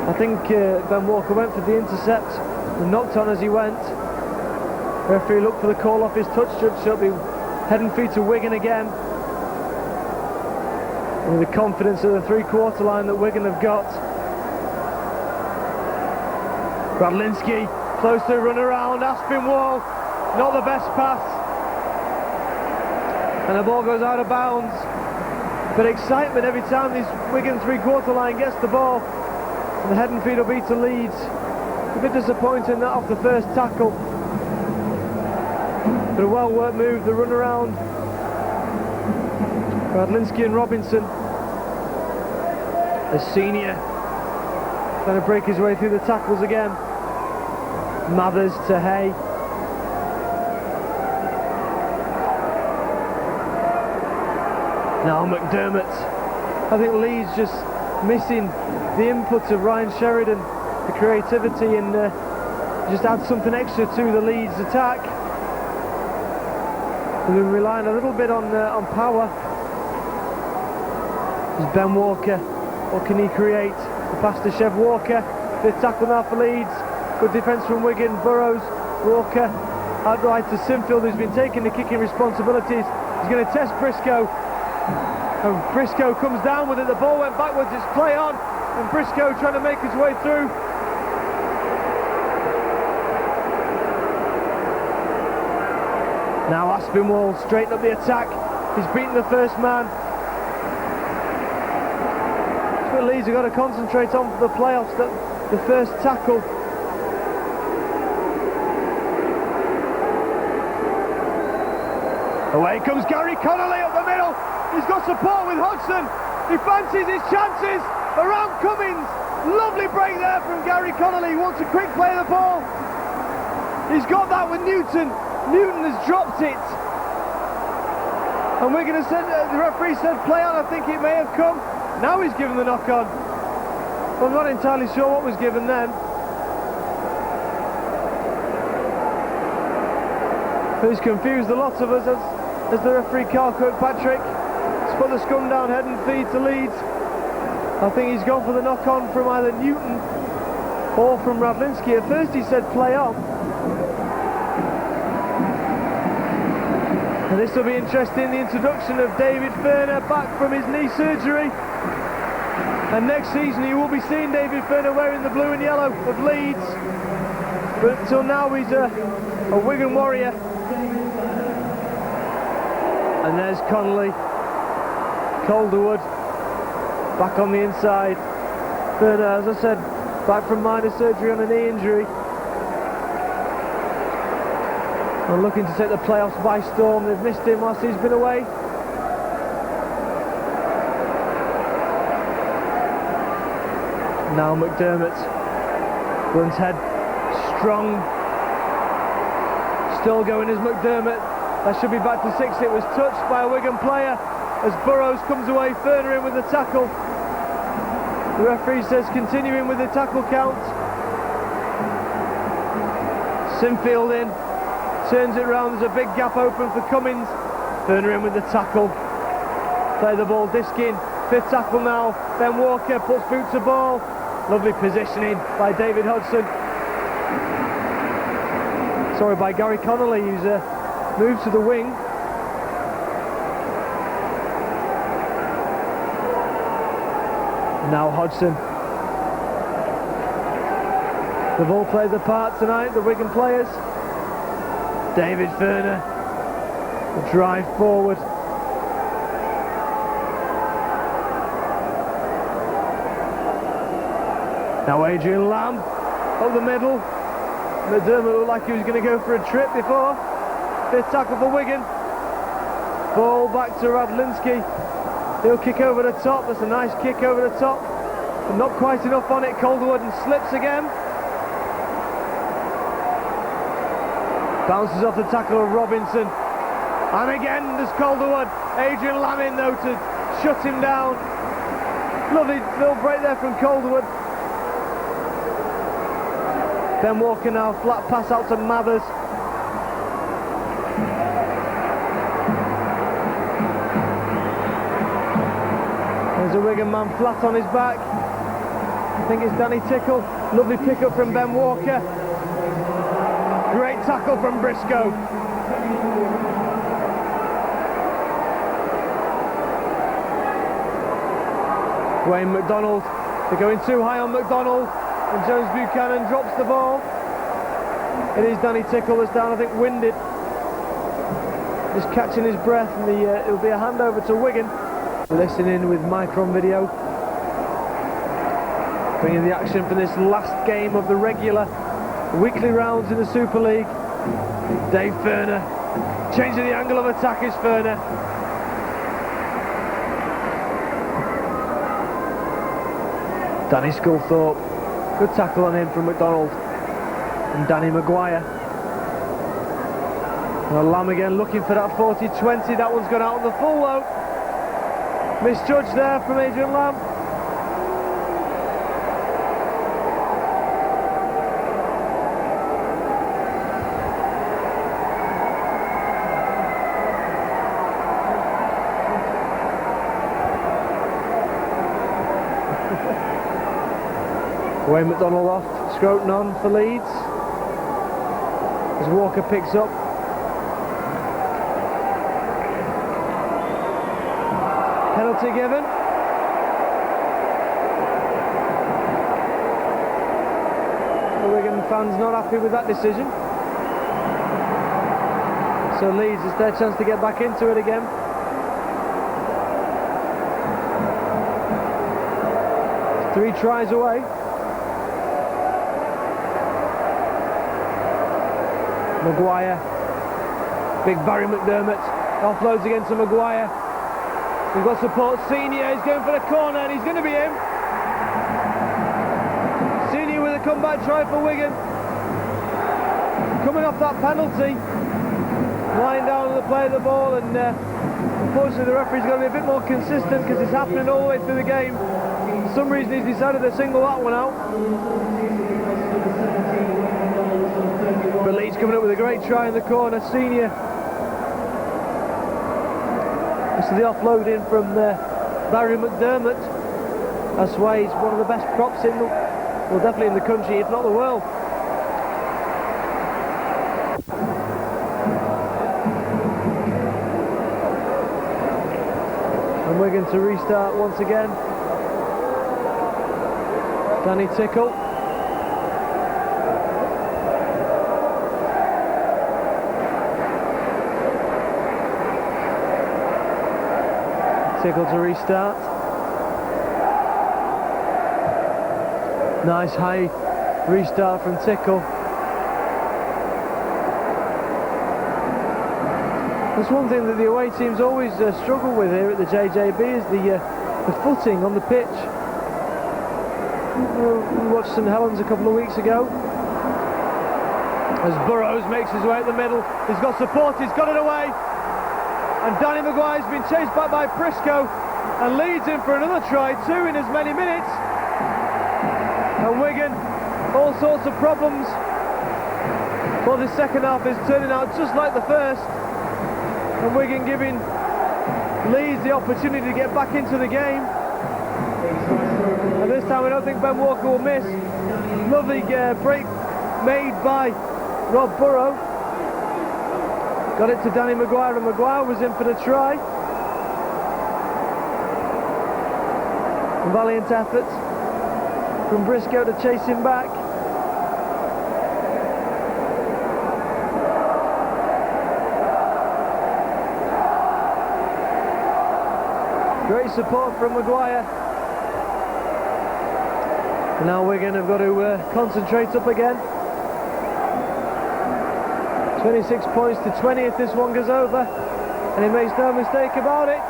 I think Ben Walker went for the intercept and knocked on as he went. The referee looked for the call off his touch. Judge should be head and feet to Wigan again. With the confidence of the three-quarter line that Wigan have got. Radlinski close to run around. Aspinwall, not the best pass. And the ball goes out of bounds. But excitement every time this Wigan three-quarter line gets the ball. And the head and feet will be to Leeds. A bit disappointing that off the first tackle. But a well-worked move, the run around. Radlinski and Robinson. A Senior trying to break his way through the tackles again. Mathers to Hay. Now McDermott. I think Leeds just missing the input of Ryan Sheridan, the creativity, and just add something extra to the Leeds attack. We've been relying a little bit on power. There's Ben Walker What can he create? The pass to Chev Walker. Fifth tackle now for Leeds. Good defence from Wigan. Burrows, Walker, outright to Sinfield, who's been taking the kicking responsibilities. He's going to test Briscoe. And Briscoe comes down with it. The ball went backwards. It's play on. And Briscoe trying to make his way through. Now Aspinwall straighten up the attack. He's beaten the first man. That's what Leeds have got to concentrate on for the playoffs, the first tackle. Away comes Gary Connolly up the middle. He's got support with Hodgson. He fancies his chances around Cummins. Lovely break there from Gary Connolly. He wants a quick play of the ball. He's got that with Newton. Newton has dropped it. And we're going to send, the referee said play on. I think it may have come. Now he's given the knock on. I'm not entirely sure what was given then. Who's confused a lot of us as the referee Carl Kirkpatrick has put the scum down head and feet to Leeds. I think he's gone for the knock on from either Newton or from Radlinski. At first he said play on. And this will be interesting, the introduction of David Ferner back from his knee surgery. And next season you will be seeing David Ferner wearing the blue and yellow of Leeds. But until now he's a Wigan Warrior. And there's Connolly. Calderwood back on the inside. Ferner, as I said, back from minor surgery on a knee injury. And looking to take the playoffs by storm. They've missed him whilst he's been away. Now McDermott runs head strong. Still going as McDermott. That should be back to 6. It was touched by a Wigan player as Burrows comes away. Ferner in with the tackle. The referee says continuing with the tackle count. Sinfield in. Turns it round, there's a big gap open for Cummins. Ferner in with the tackle. Play the ball, Diskin. Fifth tackle now. Ben Walker puts boot to ball. Lovely positioning by David Hodgson. Sorry, by Gary Connolly, who's moved to the wing. Now Hodgson. They've all played their part tonight, the Wigan players. David Ferner, the drive forward. Now Adrian Lamb up the middle. McDermott looked like he was going to go for a trip before. Fifth tackle for Wigan. Ball back to Radlinski. He'll kick over the top. That's a nice kick over the top. But not quite enough on it. Calderwood and slips again. Bounces off the tackle of Robinson. And again there's Calderwood. Adrian Lamb in though to shut him down. Lovely little break there from Calderwood. Ben Walker now, flat pass out to Mathers. There's a Wigan man flat on his back. I think it's Danny Tickle. Lovely pick up from Ben Walker. Great tackle from Briscoe. Wayne McDonald. They're going too high on McDonald. And Jones Buchanan drops the ball. It is Danny Tickle that's down, I think, winded. Just catching his breath, and it'll be a handover to Wigan. Listening with Micron video. Bringing the action for this last game of the regular weekly rounds in the Super League. Dave Ferner. Changing the angle of attack is Ferner. Danny Sculthorpe. Good tackle on him from McDonald. And Danny Maguire. Now Lamb again looking for that 40-20. That one's gone out on the full though. Misjudged there from Adrian Lamb. Wayne McDonald off, Scroton on for Leeds. As Walker picks up. Penalty given. The Wigan fans not happy with that decision. So Leeds, it's their chance to get back into it again. Three tries away. Maguire. Big Barry McDermott. Offloads again to Maguire. We've got support. Senior is going for the corner and he's going to be in. Senior with a comeback try for Wigan. Coming off that penalty. Lying down on the play of the ball, and unfortunately the referee's got to be a bit more consistent because it's happening all the way through the game. For some reason he's decided to single that one out. But Leeds coming up with a great try in the corner. Senior. This is the offload in from Barry McDermott. That's why he's one of the best props in the, well, definitely in the country, if not the world. And Wigan to restart once again. Danny Tickle. Tickle to restart. Nice high restart from Tickle. That's one thing that the away teams always struggle with here at the JJB is the footing on the pitch. We watched St Helens a couple of weeks ago. As Burrows makes his way at the middle, he's got support, he's got it away. And Danny Maguire's been chased back by Briscoe and Leeds in for another try, 2 in as many minutes. And Wigan, all sorts of problems. Well, the second half is turning out just like the first. And Wigan giving Leeds the opportunity to get back into the game. And this time I don't think Ben Walker will miss. Lovely break made by Rob Burrow. Got it to Danny Maguire, and Maguire was in for the try. Valiant effort from Briscoe to chase him back. Great support from Maguire. Now Wigan have got to concentrate up again. 26 points to 20 if this one goes over, and he makes no mistake about it.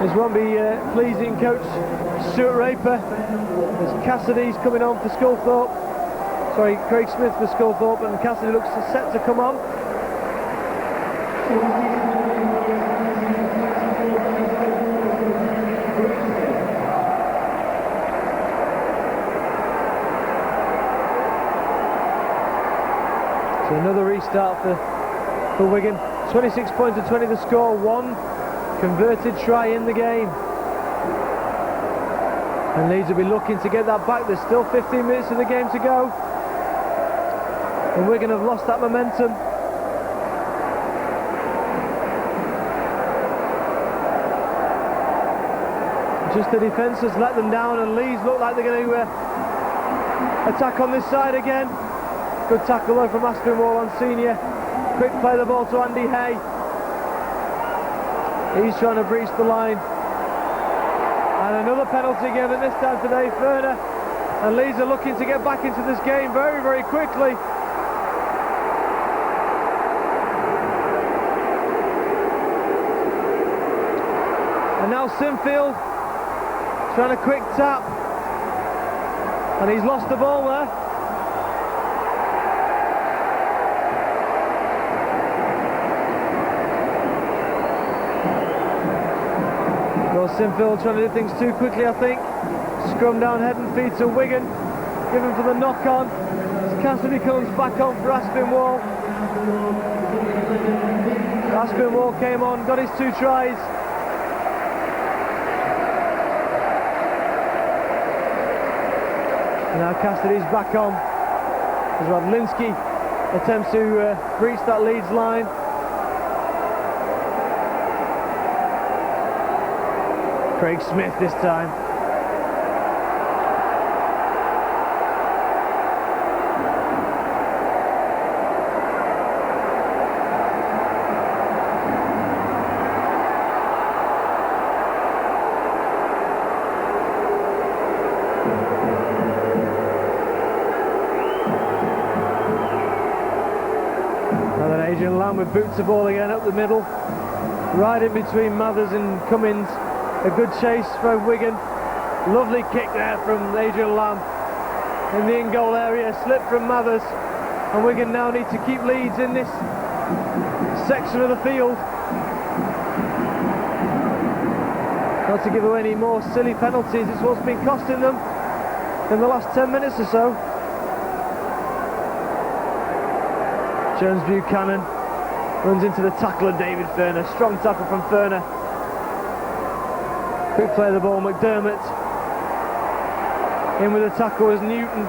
This won't be pleasing coach Stuart Raper, as Cassidy's coming on for Sculthorpe. Sorry, Craig Smith for Sculthorpe, and Cassidy looks set to come on. So another restart for Wigan. 26 points to 20 the score, 1 converted try in the game. And Leeds will be looking to get that back. There's still 15 minutes of the game to go. And Wigan have lost that momentum. Just the defence has let them down, and Leeds look like they're going to attack on this side again. Good tackle though from Aspinwall on Senior. Quick play the ball to Andy Hay. He's trying to breach the line. And another penalty given, this time to Dave Ferner. And Leeds are looking to get back into this game very, very quickly. And now Sinfield trying a quick tap. And he's lost the ball there. Sinfield trying to do things too quickly, I think. Scrum down, head and feet to Wigan. Given for the knock-on. As Cassidy comes back on for Aspinwall. Aspinwall came on, got his 2 tries. And now Cassidy's back on as Radlinski attempts to breach that Leeds line. Craig Smith this time. Now then Adrian Lamb with boots the ball again up the middle, right in between Mathers and Cummins. A good chase from Wigan. Lovely kick there from Adrian Lamb in the in-goal area. Slip from Mathers. And Wigan now need to keep Leeds in this section of the field. Not to give away any more silly penalties. It's what's been costing them in the last 10 minutes or so. Jones Buchanan runs into the tackle of David Furner. Strong tackle from Furner. Quick play of the ball, McDermott. In with the tackle was Newton.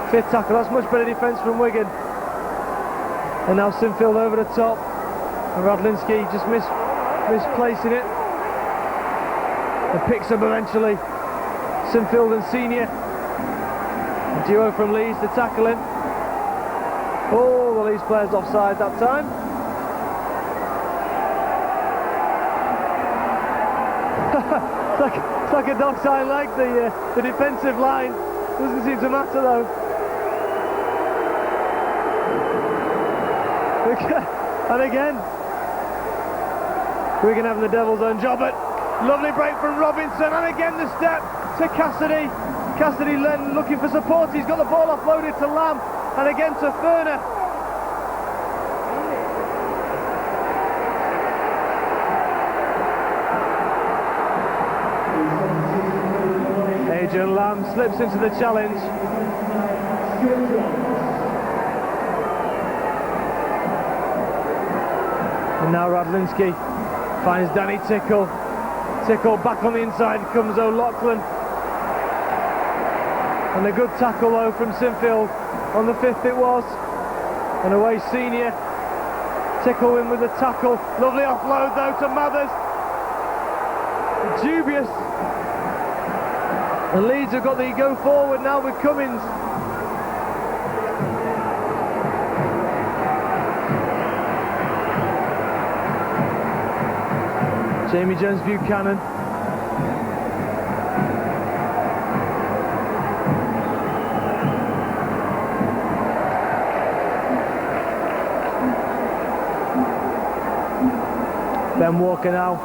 Fifth tackle, that's much better defence from Wigan. And now Sinfield over the top. And Radlinski just misplacing it. And picks up eventually. Sinfield and Senior. A duo from Leeds to tackle him. Oh, the Leeds players offside that time. It's like a dog's eye leg, the defensive line. Doesn't seem to matter though. And again, Wigan having the devil's own job at. Lovely break from Robinson, and again the step to Cassidy. Cassidy then looking for support. He's got the ball offloaded to Lamb, and again to Furner. Adrian Lamb slips into the challenge. And now Radlinski finds Danny Tickle. Tickle back on the inside comes O'Loughlin. And a good tackle though from Sinfield on the fifth it was. And away Senior. Tickle in with the tackle. Lovely offload though to Mathers. Dubious. And Leeds have got the go forward now with Cummins. Jamie Jones Buchanan. Ben Walker now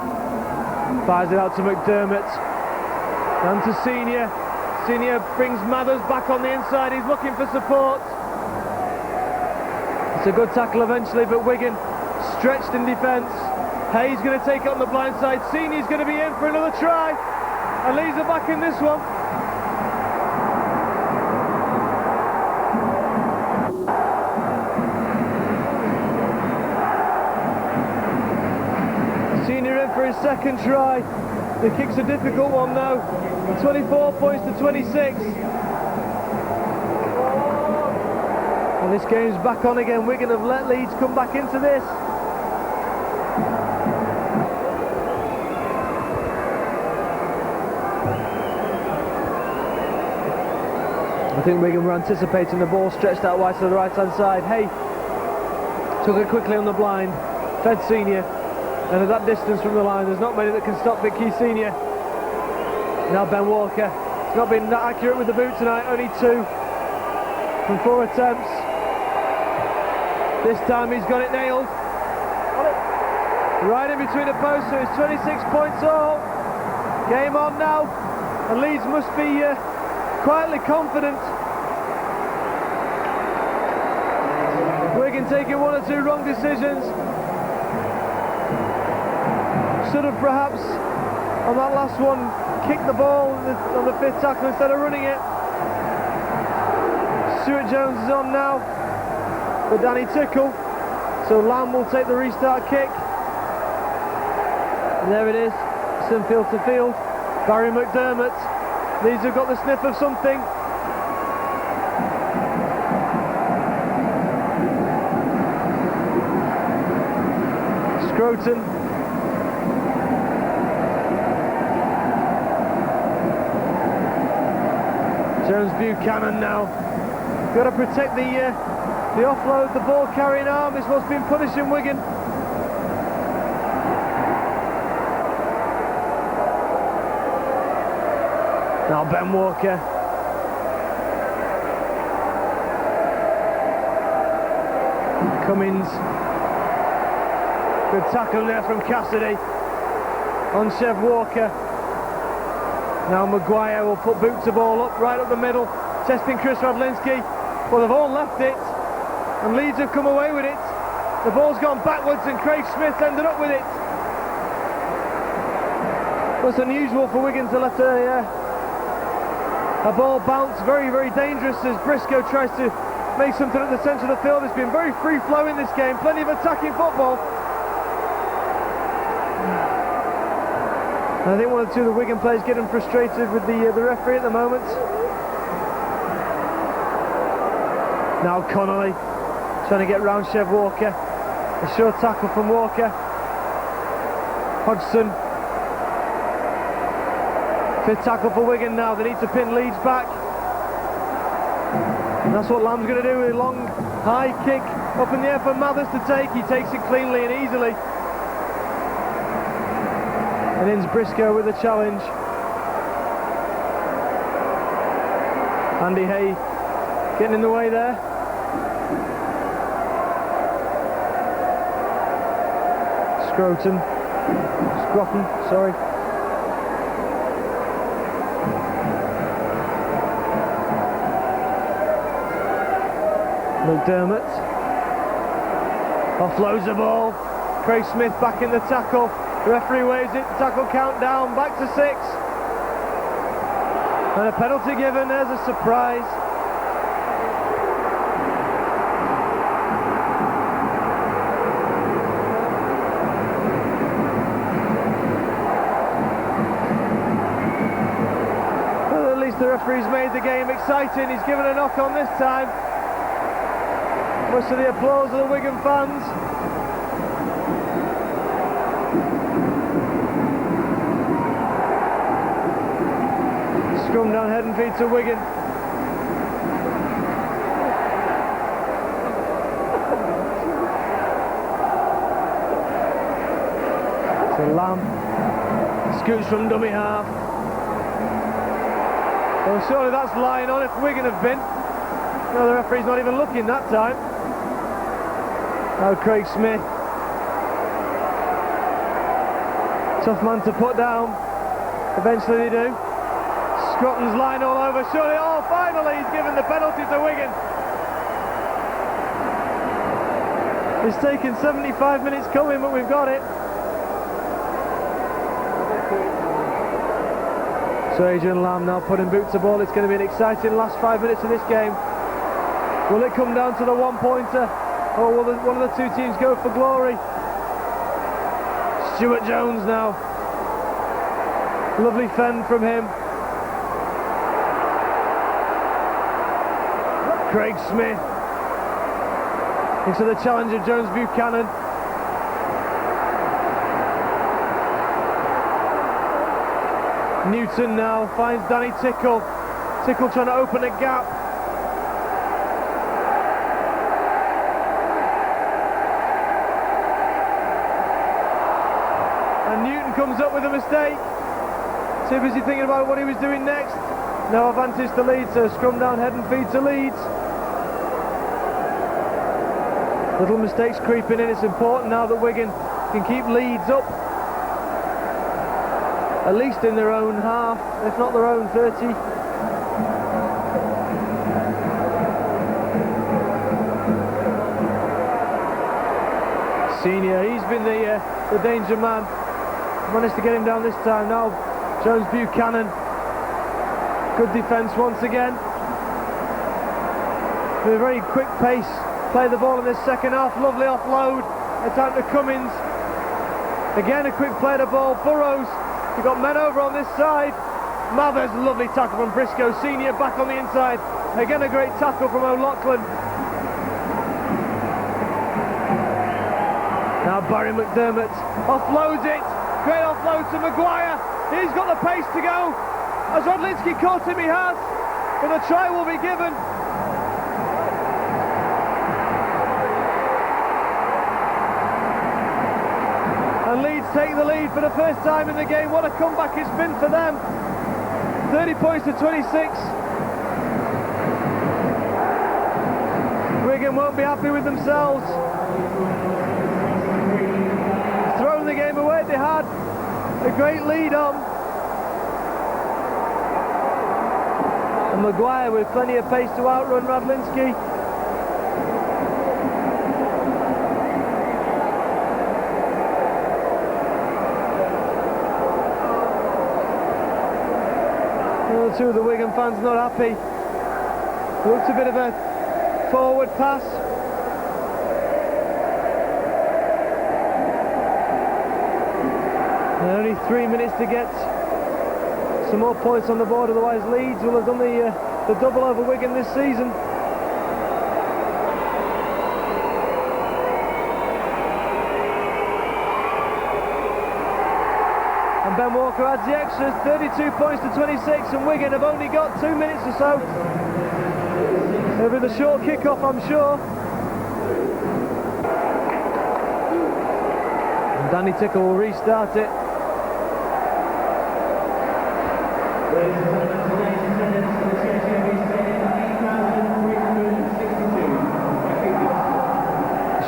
fires it out to McDermott. And to Senior. Senior brings Mathers back on the inside. He's looking for support. It's a good tackle eventually, but Wigan stretched in defence. Hayes going to take it on the blind side. Senior's going to be in for another try. And Leeds are back in this one. Senior in for his second try. The kick's a difficult one now. 24 points to 26. And this game's back on again. Wigan have let Leeds come back into this. I think Wigan were anticipating the ball stretched out wide to the right hand side. Hay took it quickly on the blind, fed Senior. And at that distance from the line, there's not many that can stop Vicky Senior. Now Ben Walker. He's not been that accurate with the boot tonight, only 2 from 4 attempts. This time he's got it nailed. Right in between the posts, so it's 26 points all. Game on now, and Leeds must be quietly confident. Wigan taking 1 or 2 wrong decisions. Should have perhaps, on that last one, kicked the ball on the 5th tackle instead of running it. Stuart Jones is on now for Danny Tickle. So Lamb will take the restart kick. And there it is, Sinfield to field. Barry McDermott. Leeds have got the sniff of something. Scroton. Jones Buchanan now. Got to protect the offload, the ball carrying arm is what's been punishing Wigan. Now Ben Walker. Cummins. Good tackle there from Cassidy on Chev Walker. Now Maguire will put boot to ball up, right up the middle, testing Chris Radlinski. Well, they've all left it, and Leeds have come away with it. The ball's gone backwards, and Craig Smith ended up with it. It's unusual for Wigan to let a ball bounce. Very, very dangerous as Briscoe tries to make something at the centre of the field. It's been very free-flowing this game, plenty of attacking football. I think one or two of the Wigan players getting frustrated with the referee at the moment. Now Connolly trying to get round Chev Walker. A short tackle from Walker. Hodgson. Fifth tackle for Wigan now. They need to pin Leeds back. And that's what Lamb's going to do with a long, high kick up in the air for Mathers to take. He takes it cleanly and easily. And ends Briscoe with a challenge. Andy Hay getting in the way there. Scroton. Sorry. McDermott. Offloads the ball. Craig Smith back in the tackle. The referee waves it, tackle count down, back to 6. And a penalty given, there's a surprise. Well, at least the referee's made the game exciting. He's given a knock on this time. Much to the applause of the Wigan fans. Scrum down, head and feet to Wigan. So Lamb scoots from dummy half. Well, surely that's lying on if Wigan have been. No, the referee's not even looking that time. Now Craig Smith. Tough man to put down. Eventually they do. Scotland's line all over, surely, finally he's given the penalty to Wigan. It's taken 75 minutes coming, but we've got it. So Adrian Lamb now putting boot to ball. It's going to be an exciting last 5 minutes of this game. Will it come down to the one-pointer, or will one of the two teams go for glory? Stuart Jones now. Lovely fend from him. Craig Smith into the challenge of Jones Buchanan. Newton now finds Danny Tickle. Tickle trying to open a gap. And Newton comes up with a mistake. Too busy thinking about what he was doing next. Now advantage to Leeds, so scrum down, head and feet to Leeds. Little mistakes creeping in. It's important now that Wigan can keep Leeds up, at least in their own half, if not their own 30. Senior, he's been the danger man. Managed to get him down this time. Now Jones Buchanan. Good defence once again. With a very quick pace. Play the ball in this second half. Lovely offload. Attack to Cummins. Again a quick play the ball. Burrows. You've got men over on this side. Mathers, lovely tackle from Briscoe. Senior back on the inside. Again a great tackle from O'Loughlin. Now Barry McDermott offloads it. Great offload to Maguire. He's got the pace to go. As Radlinski caught him, he has. But a try will be given. And Leeds take the lead for the first time in the game. What a comeback it's been for them. 30 points to 26. Wigan won't be happy with themselves. Thrown the game away. They had a great lead on. And Maguire with plenty of pace to outrun Radlinski. Two of the Wigan fans not happy. Looks a bit of a forward pass. And only 3 minutes to get some more points on the board, otherwise Leeds will have done the double over Wigan this season. And Ben Walker adds the extras, 32 points to 26, and Wigan have only got 2 minutes or so. It'll be the short kick-off, I'm sure. And Danny Tickle will restart it.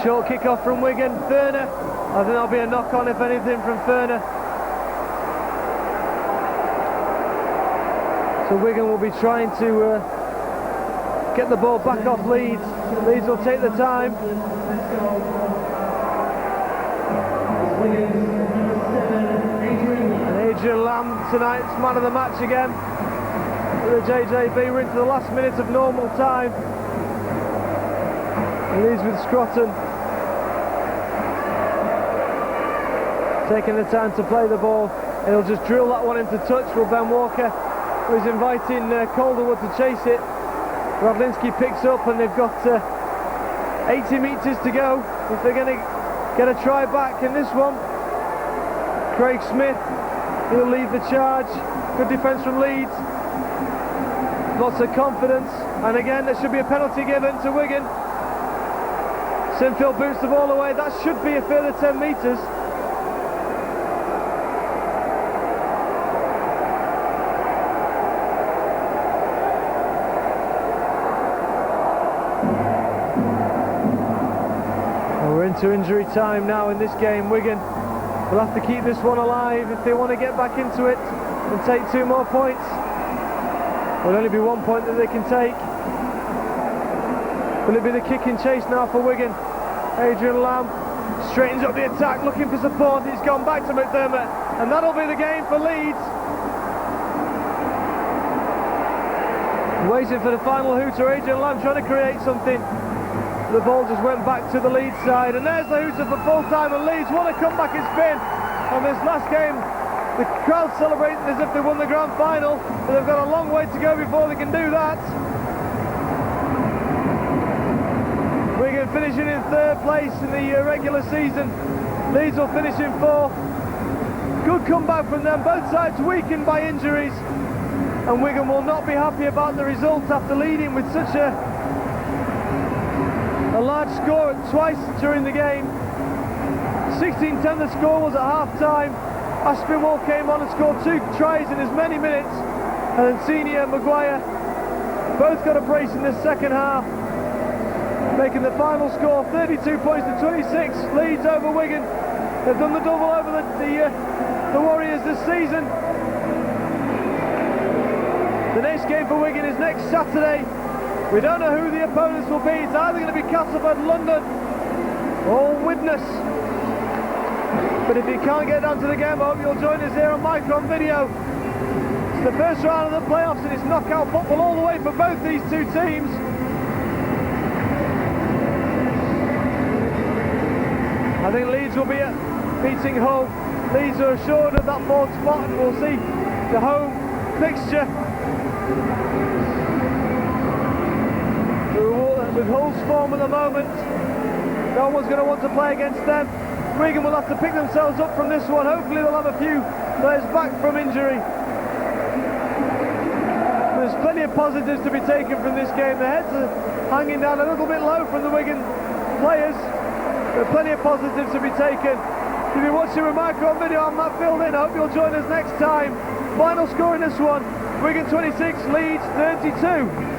Short kick-off from Wigan. Ferner, I think there'll be a knock-on if anything from Ferner. So Wigan will be trying to get the ball back off Leeds. Leeds will take the time. And Adrian Lamb, tonight's man of the match again. The JJB, we're into the last minute of normal time. Leeds with Scrotton. Taking the time to play the ball. He'll just drill that one into touch for Ben Walker, who's inviting Calderwood to chase it. Radlinski picks up and they've got 80 metres to go if they're going to get a try back in this one. Craig Smith, he'll lead the charge. Good defence from Leeds. Lots of confidence. And again, there should be a penalty given to Wigan. Sinfield boots the ball away. That should be a further 10 metres. Into injury time now in this game. Wigan will have to keep this one alive if they want to get back into it and take 2 more points. There'll only be 1 point that they can take. Will it be the kick and chase now for Wigan? Adrian Lamb straightens up the attack, looking for support. He's gone back to McDermott, and that'll be the game for Leeds. Waiting for the final hooter. Adrian Lamb trying to create something. The ball just went back to the Leeds side, and there's the hooter for full time. And Leeds, what a comeback it's been on this last game. The crowd celebrating as if they won the grand final, but they've got a long way to go before they can do that. Wigan finishing in 3rd place in the regular season. Leeds will finish in 4th. Good comeback from them, both sides weakened by injuries, and Wigan will not be happy about the result after leading with such a large score twice during the game. 16-10 the score was at half-time. Aspinwall came on and scored 2 tries in as many minutes, and then Senior and Maguire both got a brace in the second half, making the final score 32 points to 26. Leeds over Wigan. They've done the double over the Warriors this season. The next game for Wigan is next Saturday. We don't know who the opponents will be. It's either going to be Castleford, London, or Widnes. But if you can't get down to the game, I hope you'll join us here on Micron Video. It's the first round of the playoffs, and it's knockout football all the way for both these 2 teams. I think Leeds will be beating Hull. Leeds are assured of that 4th spot, and we'll see the home fixture. With Hull's form at the moment, no one's going to want to play against them. Wigan will have to pick themselves up from this one. Hopefully they'll have a few players back from injury. There's plenty of positives to be taken from this game. The heads are hanging down a little bit low from the Wigan players. There are plenty of positives to be taken. If you're watching with Marco on video, I'm Matt Fielding. I hope you'll join us next time. Final score in this one, Wigan 26, Leeds 32.